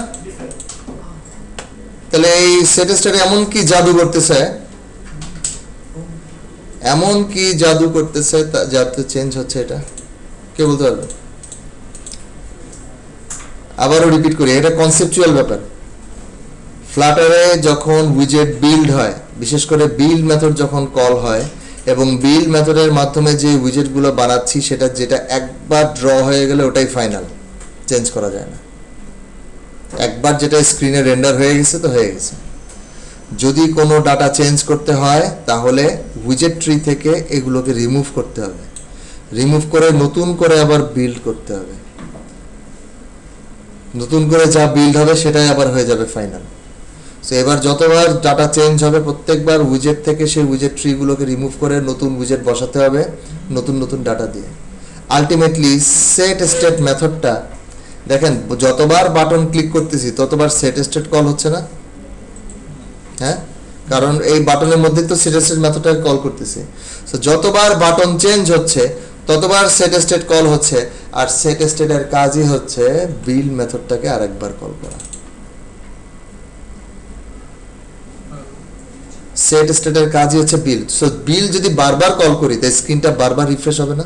তাহলে এই সেট স্টেট এমন কি জাদু করতেছে, যাতে চেঞ্জ হচ্ছে, এটা কে বলতে পারবে? আবারও রিপিট করি, এটা কনসেপচুয়াল ব্যাপার। ফ্লাটারে যখন উইজেট বিল্ড হয়, বিশেষ করে বিল্ড মেথড যখন কল হয়, এবং বিল্ড মেথডের মাধ্যমে যে উইজেটগুলো বানাচ্ছি সেটা যেটা একবার ড্র হয়ে গেলে ওটাই ফাইনাল, চেঞ্জ করা যায় না। একবার যেটা স্ক্রিনে রেন্ডার হয়ে গেছে তো হয়ে গেছে। যদি কোনো ডাটা চেঞ্জ করতে হয় তাহলে উইজেট ট্রি থেকে এগুলোকে রিমুভ করতে হবে, রিমুভ করে নতুন করে আবার বিল্ড করতে হবে। নতুন করে যা বিল্ড হবে সেটাই আবার হয়ে যাবে ফাইনাল। সো এবার যতবার ডাটা চেঞ্জ হবে প্রত্যেকবার উইজেট থেকে সেই উইজেট ট্রিগুলোকে রিমুভ করে নতুন উইজেট বসাতে হবে নতুন নতুন ডাটা দিয়ে। আলটিমেটলি সেট স্টেট মেথডটা দেখেন, যতবার বাটন ক্লিক করতেছি ততবার সেট স্টেট কল হচ্ছে না? হ্যাঁ, কারণ এই বাটনের মধ্যে তো সেট স্টেট মেথডটাকে কল করতেছি। সো যতবার বাটন চেঞ্জ হচ্ছে ততবার সেট স্টেট কল হচ্ছে, আর সেট স্টেটের কাজই হচ্ছে বিল্ড মেথডটাকে আরেকবার কল করা। সেট স্টেটের কাজই হচ্ছে বিল্ড। সো বিল্ড যদি বারবার কল করি তাই স্ক্রিনটা বারবার রিফ্রেশ হবে না?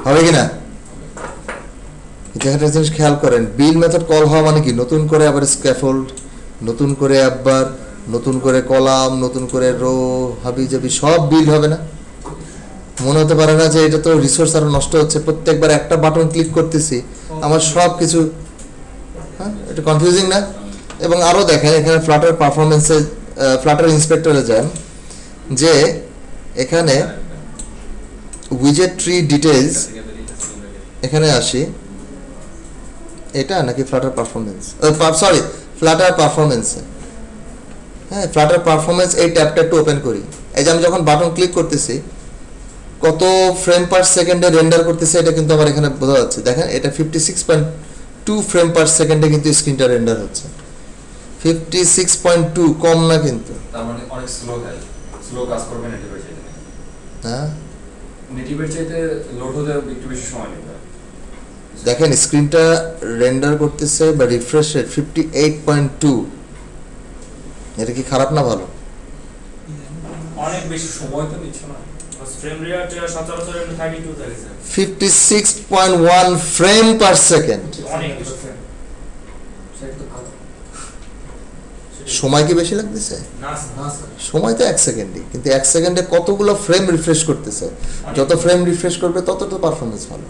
হবে কি না? একটা জিনিস খেয়াল করেন, বিল্ড মেথড কল হওয়া মানে কি? নতুন করে আবার স্ক্যাফোল্ড, নতুন করে আবার নতুন করে কলাম, নতুন করে রো, হাবি জাবি সব বিল্ড হবে না? মনে হতে পারে না যে এটা তো রিসোর্স আরো নষ্ট হচ্ছে, প্রত্যেকবার একটা বাটন ক্লিক করতেছি আমার সব কিছু, হ্যাঁ এটা কনফিউজিং না? এবং আরো দেখেন এখানে ফ্লাটার পারফরমেন্সে, ফ্লাটার ইন্সপেক্টরে যান, যে এখানে উইজেট ট্রি ডিটেইলস, এখানে আসি, এটা নাকি Flutter performance, sorry Flutter performance, হ্যাঁ ফ্লাটার পারফরমেন্স, এই ট্যাবটা একটু ওপেন করি। এই যে আমি যখন বাটন ক্লিক করতেছি কত ফ্রেম পার সেকেন্ডে রেন্ডার করতেছে এটা কিন্তু আমার এখানে বোঝা যাচ্ছে। দেখেন এটা 56.2 ফ্রেম পার সেকেন্ডে কিন্তু স্ক্রিনটা রেন্ডার হচ্ছে। 56.2 কম না কিন্তু, তার মানে অনেক স্লো কাজ করবে নেটিভের চাইতে। হ্যাঁ নেটিভের চাইতে লোড হতে একটু বেশি সময় নেবে। দেখেন স্ক্রিনটা রেন্ডার করতেছে বা রিফ্রেশ রেট 58.2, এটা কি খারাপ না ভালো? অনেক বেশি সময় তো নিচ্ছে না। ফ্রেম রেট সচরাচর 32 থাকে স্যার। 56.1 frame per second. অনেক বেশি। সেটা তো ভালো। সময় কি বেশি লাগতেছে? না স্যার। সময় তো 1 সেকেন্ডই, কিন্তু 1 সেকেন্ডে কতগুলো ফ্রেম রিফ্রেশ করতেছে। যত ফ্রেম রিফ্রেশ করবে তত তো পারফরমেন্স ভালো।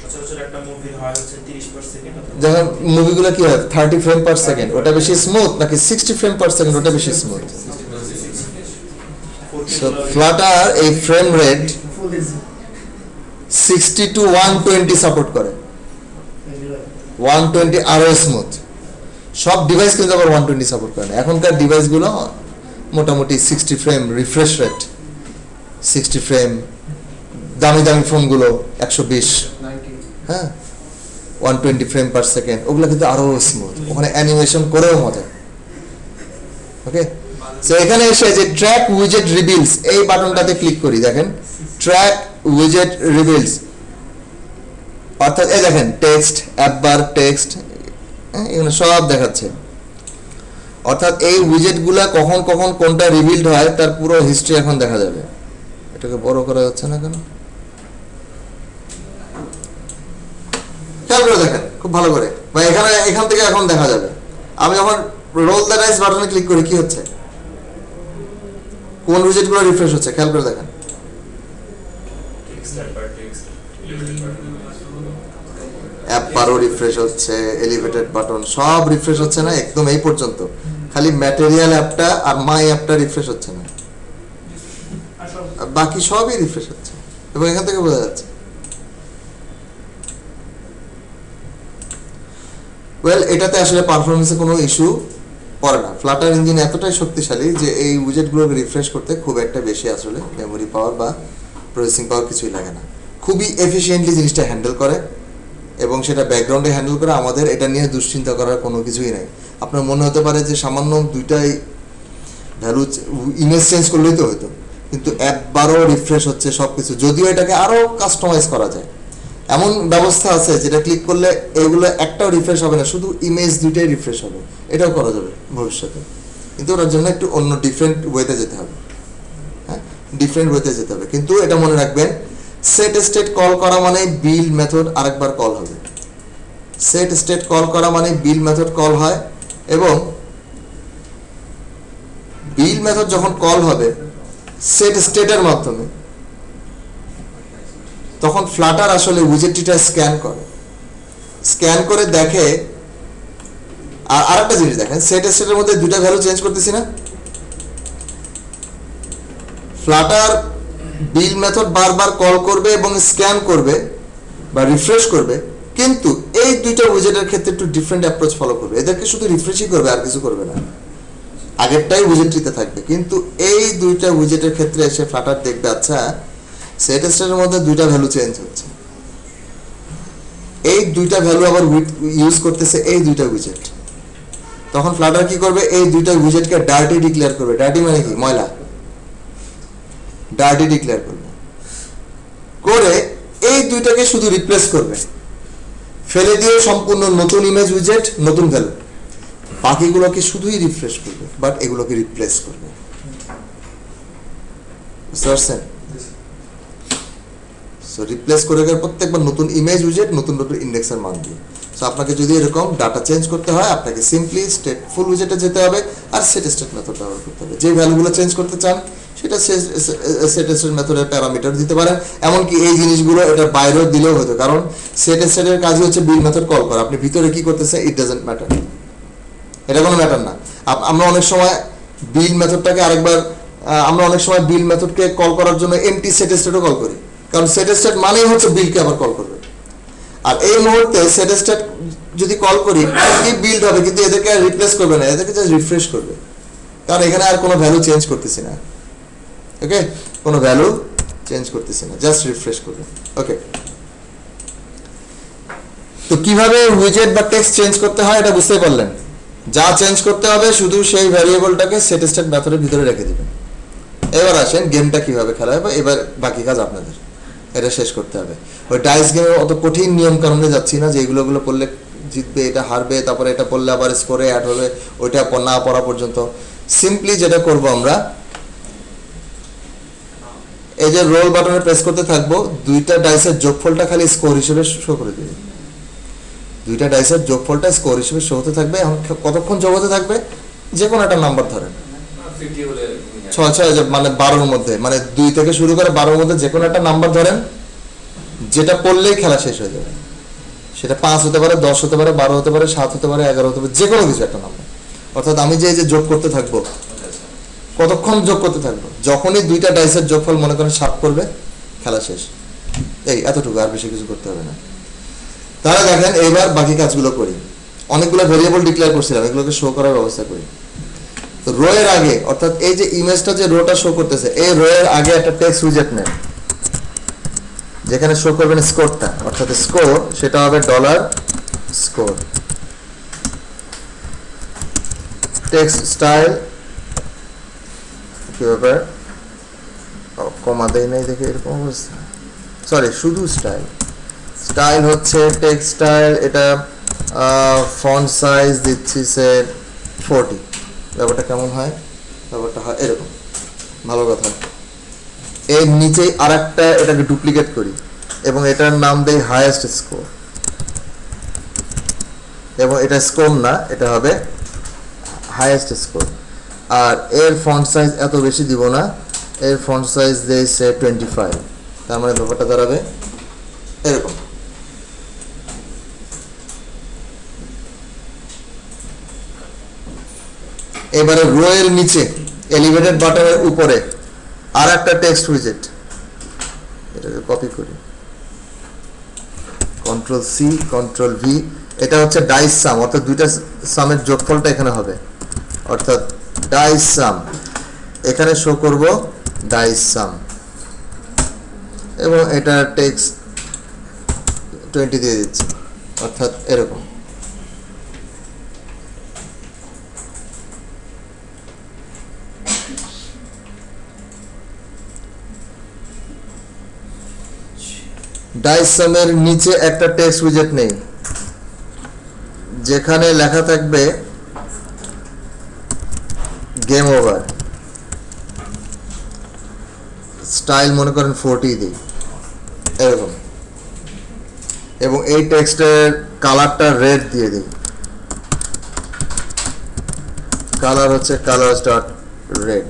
সচরাচর একটা মুভির হয় হচ্ছে 30 পার সেকেন্ড। যখন মুভিগুলো কি হয় 30 ফ্রেম পার সেকেন্ড, ওটা বেশি স্মুথ নাকি 60 ফ্রেম পার সেকেন্ড ওটা বেশি স্মুথ? সো ফ্লাটার এই ফ্রেম রেট 60 to 120 সাপোর্ট করে, 120 আরো স্মুথ। সব ডিভাইস কিন্তু আবার 120 সাপোর্ট করে না। এখনকার ডিভাইসগুলো মোটামুটি 60 ফ্রেম রিফ্রেশ রেট, 60 ফ্রেম, দামি দামি ফোনগুলো 120, হ্যাঁ 120 ফ্রেম পার সেকেন্ড, ওগুলো কিন্তু আরো স্মুথ, ওখানে অ্যানিমেশন করেও মজা। ওকে, সো এখানে এসে যে ট্র্যাক উইজেট রিভিলস এই বাটনটাতে ক্লিক করি, দেখেন ট্র্যাক উইজেট রিভিলস, অর্থাৎ এই দেখেন টেক্সট, অ্যাপবার টেক্সট, এগুলো সব দেখাচ্ছে। অর্থাৎ এই উইজেটগুলা কখন কখন কোনটা রিভিলড হয় তার পুরো হিস্ট্রি এখন দেখা যাবে। এটাকে বড় করা যাচ্ছে না কেন? খেয়াল করে দেখেন খুব ভালো করে, বা এখান থেকে এখন দেখা যাবে। আমি যখন রোল দ্য ডাইস বাটনে ক্লিক করে কি হচ্ছে, কোন উইজেটগুলো রিফ্রেশ হচ্ছে খেয়াল করে দেখেন। অ্যাপ বারও রিফ্রেশ হচ্ছে, এলিভেটেড বাটন সব রিফ্রেশ হচ্ছে না একদম এই পর্যন্ত, খালি ম্যাটেরিয়াল অ্যাপটা আর মাই অ্যাপটা রিফ্রেশ হচ্ছে না, আর বাকি সবই রিফ্রেশ হচ্ছে এবং এখান থেকে বোঝা যাচ্ছে। ওয়েল, এটাতে আসলে পারফরমেন্সে কোনো ইস্যু পড়ে না। ফ্লাটার ইঞ্জিন এতটাই শক্তিশালী যে এই উইজেটগুলোকে রিফ্রেশ করতে খুব একটা বেশি আসলে মেমোরি পাওয়ার বা প্রসেসিং পাওয়ার কিছুই লাগে না, খুবই এফিশিয়েন্টলি জিনিসটা হ্যান্ডেল করে এবং সেটা ব্যাকগ্রাউন্ডে হ্যান্ডেল করে। আমাদের এটা নিয়ে দুশ্চিন্তা করার কোনো কিছুই নেই। আপনার মনে হতে পারে যে সামান্য দুইটাই ভ্যালু ইমেজ চেঞ্জ করলেই তো হতো, কিন্তু একবারও রিফ্রেশ হচ্ছে সব কিছু, যদিও এটাকে আরও কাস্টমাইজ করা যায়। এমন ব্যবস্থা আছে যেটা ক্লিক করলে এগুলো একটাও রিফ্রেশ হবে না, শুধু ইমেজ দুইটাই রিফ্রেশ হবে, এটাও করা যাবে ভবিষ্যতে, কিন্তু ওটার জন্য একটু অন্য ডিফারেন্ট ওয়েতে যেতে হবে। হ্যাঁ, ডিফারেন্ট ওয়েতে যেতে হবে, কিন্তু এটা মনে রাখবেন সেট স্টেট কল করা মানে বিল্ড মেথড আরেকবার কল হবে। সেট স্টেট কল করা মানে বিল্ড মেথড কল হয়, এবং বিল্ড মেথড যখন কল হবে সেট স্টেটের মাধ্যমে, তখন ফ্লাটার আসলে উইজেটটা স্ক্যান করে দেখে। আর আরেকটা জিনিস দেখেন, সেট স্টেটের মধ্যে দুটা ভ্যালু চেঞ্জ করতেছি না, ফ্লাটার বিল্ড মেথড বারবার কল করবে এবং স্ক্যান করবে বা রিফ্রেশ করবে, কিন্তু এই দুইটা উইজেটের ক্ষেত্রে একটু ডিফারেন্ট অ্যাপ্রোচ ফলো করবে। এদেরকে শুধু রিফ্রেশই করবে আর কিছু করবে না, আগেরটাই উইজেটটিতে থাকবে, কিন্তু এই দুইটা উইজেটের ক্ষেত্রে এসে ফ্লাটার দেখবে আচ্ছা সেট স্টেটের মধ্যে দুইটা ভ্যালু চেঞ্জ হচ্ছে, এই দুইটা ভ্যালু আবার ইউজ করতেছে এই দুইটা উইজেট। তখন ফ্লাটার কি করবে, এই দুইটা উইজেটকে ডার্টি ডিক্লেয়ার করবে। ডার্টি মানে কি, ময়লা, ডার্টি ডিক্লেয়ার করবে, করে এই দুইটাকে শুধু রিপ্লেস করবে, ফেলে দিয়ে সম্পূর্ণ নতুন ইমেজ উইজেট, নতুন ভ্যালু, বাকিগুলোকে শুধুই রিফ্রেশ করবে, বাট এগুলোকে রিপ্লেস করবে। বুঝতে পারছেন? সো রিপ্লেস করে প্রত্যেকবার নতুন ইমেজ উইজেট, নতুন নতুন ইন্ডেক্সের মান দিয়ে। সো আপনাকে যদি এরকম ডাটা চেঞ্জ করতে হয়, আপনাকে সিম্পলি স্টেটফুল উইজেটে যেতে হবে আর সেট স্টেট মেথড ব্যবহার করতে হবে। যে ভ্যালুগুলো চেঞ্জ করতে চান সেটা সেট স্টেট মেথডের প্যারামিটার দিতে পারেন, এমনকি এই জিনিসগুলো এটার বাইরেও দিলেও হতো, কারণ সেট স্টেটের কাজই হচ্ছে বিল্ড মেথড কল করা। আপনি ভিতরে কি করতেছেন ইট ডাজন্ট ম্যাটার, এটা কোনো ম্যাটার না। আমরা অনেক সময় বিল্ড মেথডটাকে আমরা অনেক সময় বিল্ড মেথডকে কল করার জন্য এমটি সেট স্টেটও কল করি, কারণ সেট স্টেট মানেই হচ্ছে বিল্ডকে আবার কল করবে। আর এই মুহূর্তে সেট স্টেট যদি কল করি কি বিল্ড হবে, কিন্তু এদেরকে আর রিপ্লেস করবে না, এদেরকে জাস্ট রিফ্রেশ করবে, কারণ এখানে আর কোনো ভ্যালু চেঞ্জ করতেছি না। ওকে, কোনো ভ্যালু চেঞ্জ করতেছি না, জাস্ট রিফ্রেশ করবে। ওকে, তো কিভাবে উইজেট বা টেক্সট চেঞ্জ করতে হয় এটা বুঝতেই পারলেন। যা চেঞ্জ করতে হবে শুধু সেই ভ্যারিয়েবলটাকে সেট স্টেট মেথডের ভিতরে রেখে দিবেন। এবার আসেন গেমটা কিভাবে খেলা হয়, এবার বাকি কাজ আপনাদের, এটা শেষ করতে হবে। ওই ডাইস গেমে অত কঠিন নিয়ম কারণে যাচ্ছি না যে এগুলো পড়লে জিতবে, এটা হারবে, তারপরে এটা পড়লে আবার স্কোরে অ্যাড হবে, ওইটা না পড়া পর্যন্ত। সিম্পলি যেটা করব আমরা, এই যে রোল বাটনে প্রেস করতে থাকবো, দুইটা ডাইসের যোগফলটা খালি স্কোর হিসেবে শো করে দিবে। দুইটা ডাইসের যোগফলটা স্কোর হিসেবে শো হতে থাকবে। এখন কতক্ষণ যোগ হতে থাকবে, যে কোনো একটা নাম্বার ধরেন, 6 মানে 12-র মধ্যে, মানে 2 থেকে শুরু করে 12-র মধ্যে যে কোনো একটা নাম্বার ধরেন, যেটা পড়লেই খেলা শেষ হয়ে যাবে। সেটা 5 হতে পারে, 10 হতে পারে, 12 হতে পারে, 7 হতে পারে, 11 হতে পারে, যে কোনো কিছু একটা নাম্বার। অর্থাৎ আমি যে যোগ করতে থাকবো, কতক্ষণ যোগ করতে থাকবো, যখনই দুইটা ডাইসের যোগফল মনে করেন 7 করবে, খেলা শেষ। এই এতটুকু, আর বেশি কিছু করতে হবে না। তাহলে দেখেন এইবার বাকি কাজগুলো করি। অনেকগুলো ভেরিয়েবল ডিক্লেয়ার করছিলাম, এগুলোকে শো করার ব্যবস্থা করি। তো রো এর আগে, অর্থাৎ এই যে ইমেজটা যে রোটা শো করতেছে, এই রো এর আগে একটা টেক্সট উইজেট নেন, যেখানে শো করবেন স্কোরটা, অর্থাৎ স্কোর সেটা হবে $স্কোর। টেক্সট স্টাইল কি ব্যাপার, কমা দেয় নাই দেখে এরকম অবস্থা, সরি শুধু স্টাইল। স্টাইল হচ্ছে টেক্সট স্টাইল, এটা ফন্ট সাইজ দিচ্ছি সে 40। ব্যাপারটা কেমন হয়, ব্যাপারটা হয় এরকম, ভালো কথা। এর নিচে আর একটা এটাকে ডুপ্লিকেট করি এবং এটার নাম দেই হাইয়েস্ট স্কোর, এবং এটা স্কোর না, এটা হবে হাইয়েস্ট স্কোর। আর এর ফন্ট সাইজ এত বেশি দিব না, এর ফন্ট সাইজ দিয়েছে 25, তার মানে ব্যাপারটা দাঁড়াবে এরকম। এবারে রো এর নিচে এলিভেটেড বাটনের উপরে আর একটা টেক্সট উইজেট, এটাকে কপি করি, কন্ট্রোল সি কন্ট্রোল ভি, এটা হচ্ছে ডাইস সাম, অর্থাৎ দুইটা সামের যোগফলটা এখানে হবে, অর্থাৎ ডাইস সাম, এখানে শো করব ডাইস সাম, এবং এটা টেক্সট 20 দিয়ে দিচ্ছি, অর্থাৎ এরকম। ডাইস সামের নিচে একটা টেক্সট উইজেট নেই, যেখানে লেখা থাকবে গেম ওভার, স্টাইল মনে করেন 40 দিই এরকম, এবং এই টেক্সটের কালারটা রেড দিয়ে দিই, কালার হচ্ছে colour dot red,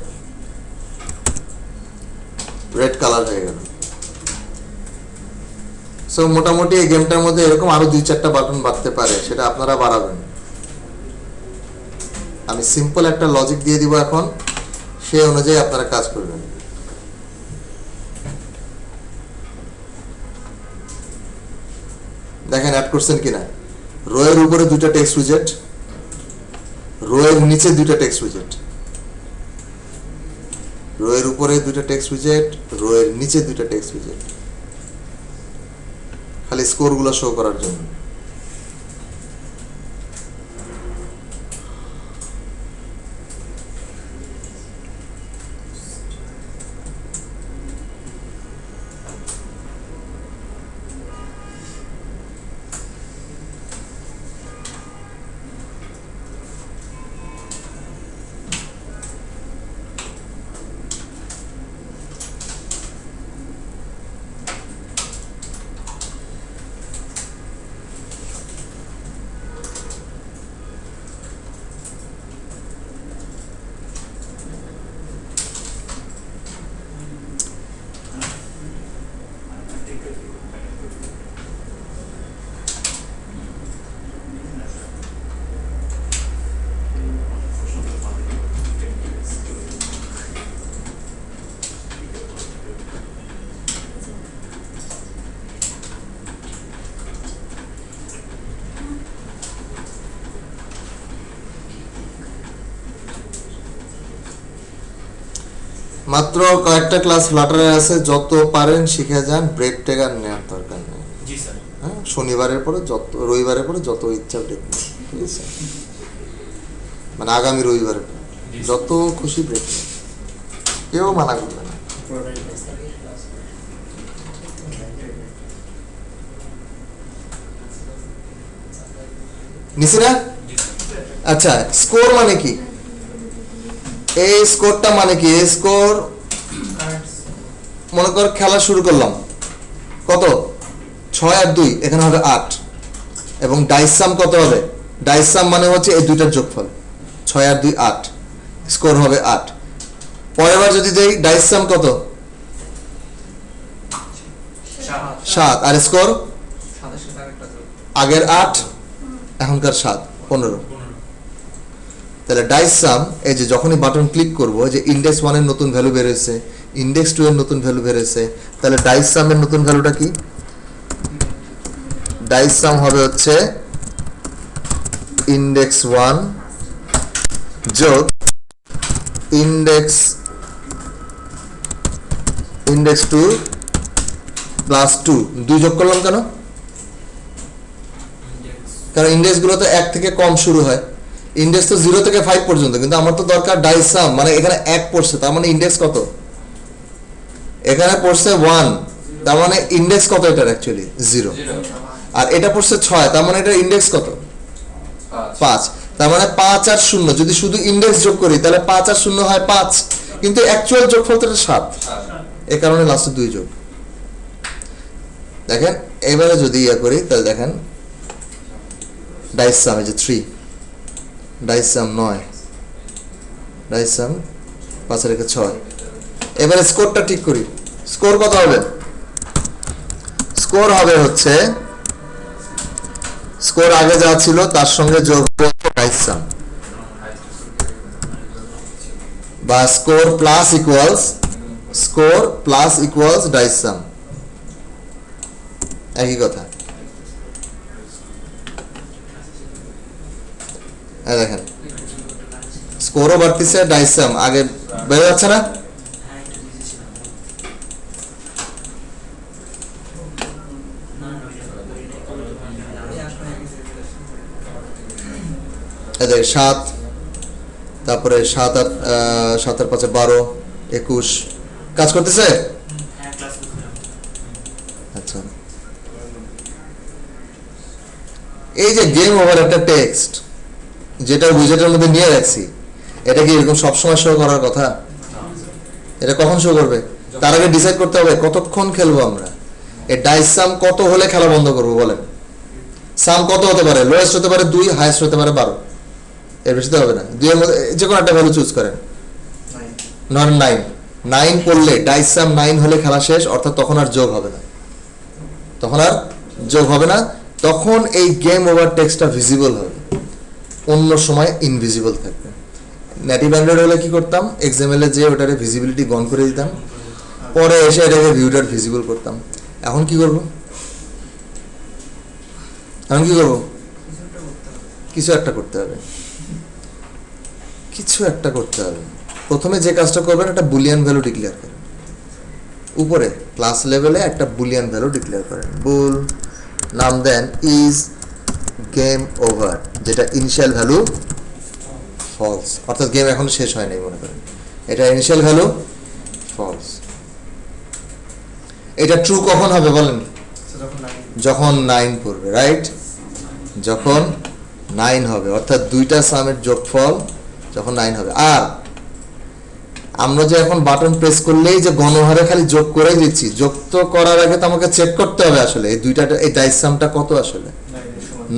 red colour হয়ে গেল। সো মোটামুটি এই গেমটার মধ্যে এরকম আরো 2-4টা বাটন বাড়তে পারে, সেটা আপনারা বাড়াবেন। আমি সিম্পল একটা লজিক দিয়ে দিব এখন, সেই অনুযায়ী আপনারা কাজ করবেন। দেখেন অ্যাড করছেন কিনা, রো এর উপরে 2টা টেক্সট উইজেট, রো এর নিচে 2টা টেক্সট উইজেট, রো এর উপরে 2টা টেক্সট উইজেট, রো এর নিচে 2টা টেক্সট উইজেট, খালি স্কোরগুলো শো করার জন্য। মাত্র কয়েকটা ক্লাস ফ্লাটারে আছে, যত পারেন শিখে যান, ব্রেক টেক আর নেওয়ার দরকার নেই। জি স্যার। হ্যাঁ, শনিবারের পরে যত, রবিবারের পরে যত ইচ্ছা ব্রেক নেই, ঠিক আছে? মানে আগামী রবিবারের পরে যত খুশি ব্রেক নেই, কেউ মানা করবে না। নিছি না? আচ্ছা, স্কোর মানে কি? এই স্কোরটা মানে কি? এই স্কোর, মনে কর খেলা শুরু করলাম, কত? 6 আর 2, এখানে হবে 8, এবং ডাইস সাম কত হবে? ডাইস সাম মানে হচ্ছে এই দুইটার যোগফল, 6 আর 2 8, স্কোর হবে 8। পরের বার যদি দেই ডাইস সাম কত? 7, আর স্কোর আগের 8, এখনকার 7, 15। তাহলে ডাইস সাম, এই যে যখনই বাটন ক্লিক করব, যে ইন্ডেক্স 1 এর নতুন ভ্যালু বের হয়েছে, ইন্ডেক্স 2 এর নতুন ভ্যালু বের হয়েছে, তাহলে ডাইস সামের নতুন ভ্যালুটা কি? ডাইস সাম হবে হচ্ছে ইন্ডেক্স 1 যোগ ইন্ডেক্স 2 প্লাস 2 যোগ করলাম কেন? কারণ ইন্ডেক্স গুলো তো 1 থেকে কম শুরু হয়, ইন্ডেক্স তো 0 থেকে 5 পর্যন্ত, কিন্তু আমার তো দরকার ডাইস সাম, মানে এখানে 1 পড়ছে, তার মানে ইন্ডেক্স কত? এখানে পড়ছে 1, তার মানে ইন্ডেক্স কত এটার? অ্যাকচুয়ালি 0। আর এটা পড়ছে 6, তার মানে এটার ইন্ডেক্স কত? 5। তার মানে 5 আর 0, যদি শুধু ইন্ডেক্স যোগ করি তাহলে 5 আর 0 হয় 5, কিন্তু অ্যাকচুয়াল যোগফল তো 7, এই কারণে লাস্টে 2 যোগ। দেখেন এবারে যদি ইয়া করি, তাহলে দেখেন ডাইস সাম এই যে 3, ডাইস সাম 9, ডাইস সাম 5 আর 6। এবারে স্কোরটা ঠিক করি। স্কোর কত হবে? স্কোর হবে হচ্ছে স্কোর আগে যা ছিল তার সঙ্গে যোগ হবে ডাইস সাম, বা স্কোর প্লাস ইকুয়ালস ডাইস সাম, একই কথা। দেখেন স্কোরও বাড়তিছে, ডাইস সাম আগে বেড়ে যাচ্ছে না? এদের 7, তারপরে 7 আর 5 12, 21 কাজ করতেছে। আচ্ছা, এই যে গেম ওভার একটা টেক্সট যেটা উইজেটের মধ্যে নিয়ে রাখছি, এটা কি এরকম সবসময় শো করার কথা? এটা কখন শো করবে? তার আগে ডিসাইড করতে হবে কতক্ষণ খেলবো আমরা। এই ডাইস সাম কত হলে খেলা বন্ধ করবো বলেন? সাম কত হতে পারে? লোয়েস্ট হতে পারে 2, হাইয়েস্ট হতে পারে 12, এর বেশি তো হবে না। 2 এর মধ্যে যে কোনো একটা ভ্যালু চুজ করেন। 9 পড়লে ডাইস সাম 9 হলে খেলা শেষ, অর্থাৎ তখন আর যোগ হবে না, তখন এই গেম ওভার টেক্সটটা ভিজিবল হবে, অন্য সময় ইনভিজিবল থাকবে। নেটিভ অ্যান্ড্রয়েড হলে কি করতাম? এক্সএমএল এ যে ওটারে ভিজিবিলিটি গন করে দিতাম, পরে এসে এটাকে ভিউটার ভিজিবল করতাম। এখন কি করব? কিছু একটা করতে হবে। প্রথমে যে কাজটা করবেন, একটা বুলিয়ান ভ্যালু ডিক্লেয়ার করেন। উপরে ক্লাস লেভেলে একটা বুলিয়ান ভ্যালু ডিক্লেয়ার করেন। বুল নাম দেন ইজ গেম ওভার, যেটা ইনিশিয়াল ভ্যালু ফলস, অর্থাৎ গেম এখন শেষ হয় নাই মনে করেন। এটা ইনিশিয়াল ভ্যালু ফলস। এটা ট্রু কখন হবে বলেন? যখন 9 পড়বে, রাইট? যখন 9 হবে, অর্থাৎ দুইটা সামের যোগফল যখন 9 হবে। আর আমরা যে এখন বাটন প্রেস করলেই যে গণহারে খালি যোগ করেই দিচ্ছি, যোগ তো করার আগে তো আমাকে চেক করতে হবে আসলে এই দুইটা, এই ডাইস সামটা কত আসলে।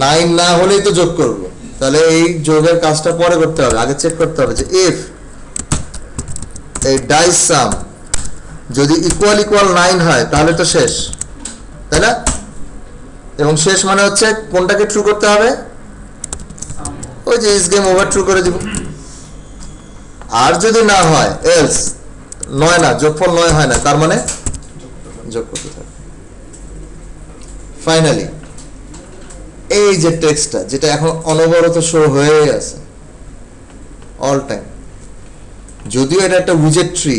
9 না হলেই তো যোগ করব, তাহলে এই যোগের কাজটা পরে করতে হবে। আগে চেক করতে হবে যে ইফ এই ডাইস সাম যদি ইকুয়াল 9 হয় তাহলে তো শেষ, তাই না? এবং শেষ মানে হচ্ছে কোনটাকে ট্রু করতে হবে? ওই যে ইজ গেম ওভার ট্রু করে দিব। আর যদি না হয় এলস 9 না, যোগফল 9 হয় না, তার মানে যোগ করতে হবে। ফাইনালি এই যে টেক্সটটা যেটা এখন অনবরত শো হয়ে আছে অল টাইম, যদিও এটা একটা উইজেট ট্রি,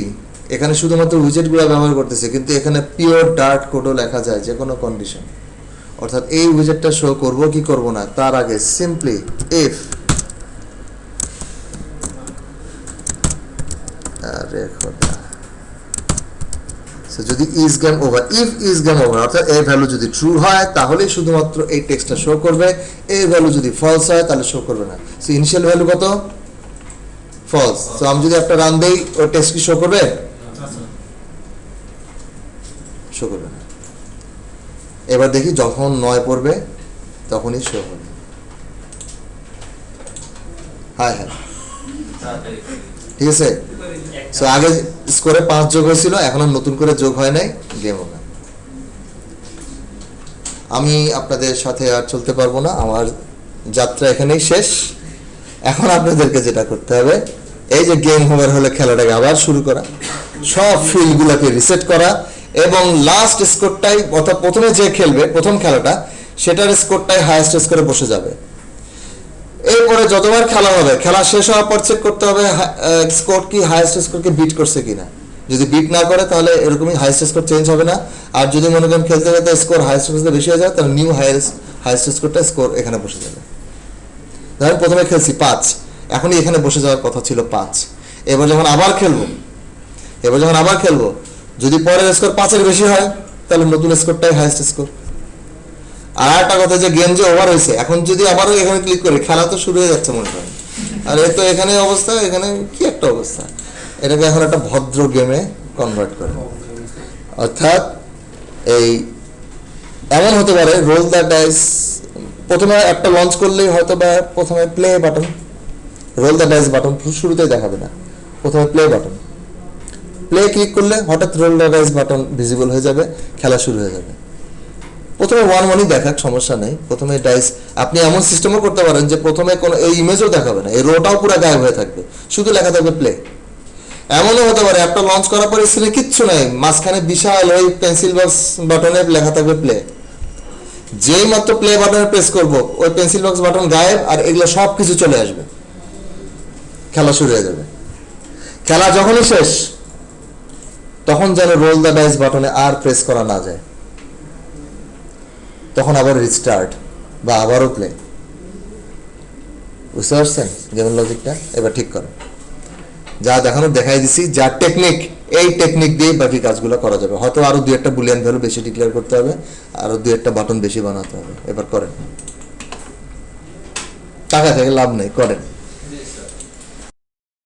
এখানে শুধুমাত্র উইজেটগুলো ব্যবহার করতেছে, কিন্তু এখানে পিওর ডার্ট কোডও লেখা যায় যে কোনো কন্ডিশন। অর্থাৎ এই উইজেটটা শো করব কি করব না তার আগে সিম্পলি ইফ যদি is game over, if is game over অর্থাৎ এই ভ্যালু যদি ট্রু হয় তাহলেই শুধুমাত্র এই টেক্সটটা শো করবে, এই ভ্যালু যদি ফলস হয় তাহলে শো করবে না। সো ইনিশিয়াল ভ্যালু কত? ফলস। সো আমি যদি একটা রান দেই, ওই টেক্সট কি শো করবে? শো করবে না। এবার দেখি যখন 9 পড়বে তখনই শো হবে। হ্যাঁ, ঠিক আছে। সো আগে স্কোরে 5 যোগ হয়েছিল, এখন আর নতুন করে যোগ হয় নাই, গেম ওভার। আমি আপনাদের সাথে আর চলতে পারবো না, আমার যাত্রা এখানেই শেষ। এখন আপনাদেরকে যেটা করতে হবে, এই যে গেম ওভার হলে খেলাটাকে আবার শুরু করা, সব ফিল্ডগুলোকে রিসেট করা, এবং লাস্ট স্কোরটাই অর্থাৎ প্রথমে যে খেলবে প্রথম খেলাটা সেটার স্কোরটাই হাইয়েস্ট স্কোরে বসে যাবে। এরপরে যতবার খেলা হবে, খেলা শেষ হওয়ার পর চেক করতে হবে স্কোর কি হাইয়েস্ট স্কোরকে বিট করছে কিনা। যদি বিট না করে তাহলে এরকমই হাইয়েস্ট স্কোর চেঞ্জ হবে না। আর যদি মনে করেন খেলতে খেলতে স্কোর হাইয়েস্ট স্কোর বেশি হয়ে যায়, তাহলে নিউ হাইয়েস্ট স্কোরটা স্কোর এখানে বসে যাবে। ধরেন প্রথমে খেলছি 5, এখনই এখানে বসে যাওয়ার কথা ছিল 5। এবার যখন আবার খেলবো যদি পরের স্কোর 5-এর বেশি হয় তাহলে নতুন স্কোরটাই হাইয়েস্ট স্কোর। আর একটা কথা, যে গেম যে ওভার হয়েছে, এখন যদি আবারও এখানে ক্লিক করি, খেলা তো শুরু হয়ে যাচ্ছে মনে করেন। আর এই তো এখানে অবস্থা, এখানে কি একটা অবস্থা। এটাকে এখন একটা ভদ্র গেমে কনভার্ট করে। অর্থাৎ এই এমন হতে পারে রোল দ্য ডাইস, প্রথমে একটা লঞ্চ করলেই হয়তো বা প্রথমে play button, roll the dice button শুরুতেই দেখাবে না, প্রথমে প্লে বাটন, প্লে ক্লিক করলে হঠাৎ roll the dice button visible হয়ে যাবে, খেলা শুরু হয়ে যাবে। প্রথমে 1-1ই দেখাক, সমস্যা নেই। প্রথমে ডাইস আপনি এমন সিস্টেমও করতে পারেন যে প্রথমে কোনো এই ইমেজও দেখাবে না, এই রোটাও পুরো গায়েব হয়ে থাকবে, শুধু লেখা থাকবে প্লে। এমনও হতে পারে একটা লঞ্চ করার পরে স্ক্রিনে কিচ্ছু নাই, মাঝখানে বিশাল ওই পেন্সিল বক্স বাটনে লেখা থাকবে প্লে। যেই মাত্র প্লে বাটনে প্রেস করব ওই পেন্সিল বক্স বাটন গায়েব, আর এগুলো সব কিছু চলে আসবে, খেলা শুরু হয়ে যাবে। খেলা যখনই শেষ তখন যেন রোল দ্য ডাইস বাটনে আর প্রেস করা না যায়, তখন আবার রিস্টার্ট বা আবারও প্লে। বুঝতে পারছেন গেমের লজিকটা? এবার ঠিক করেন। যা দেখানো দেখাই দিছি, যা টেকনিক, এই টেকনিক দিয়ে বাকি কাজগুলো করা যাবে। হয়তো আরো 2-1টা বুলিয়ান ভ্যালু বেশি ডিক্লেয়ার করতে হবে, আরো 2-1টা বাটন বেশি বানাতে হবে। এবার করেন, টাকা থেকে লাভ নেই, করেন।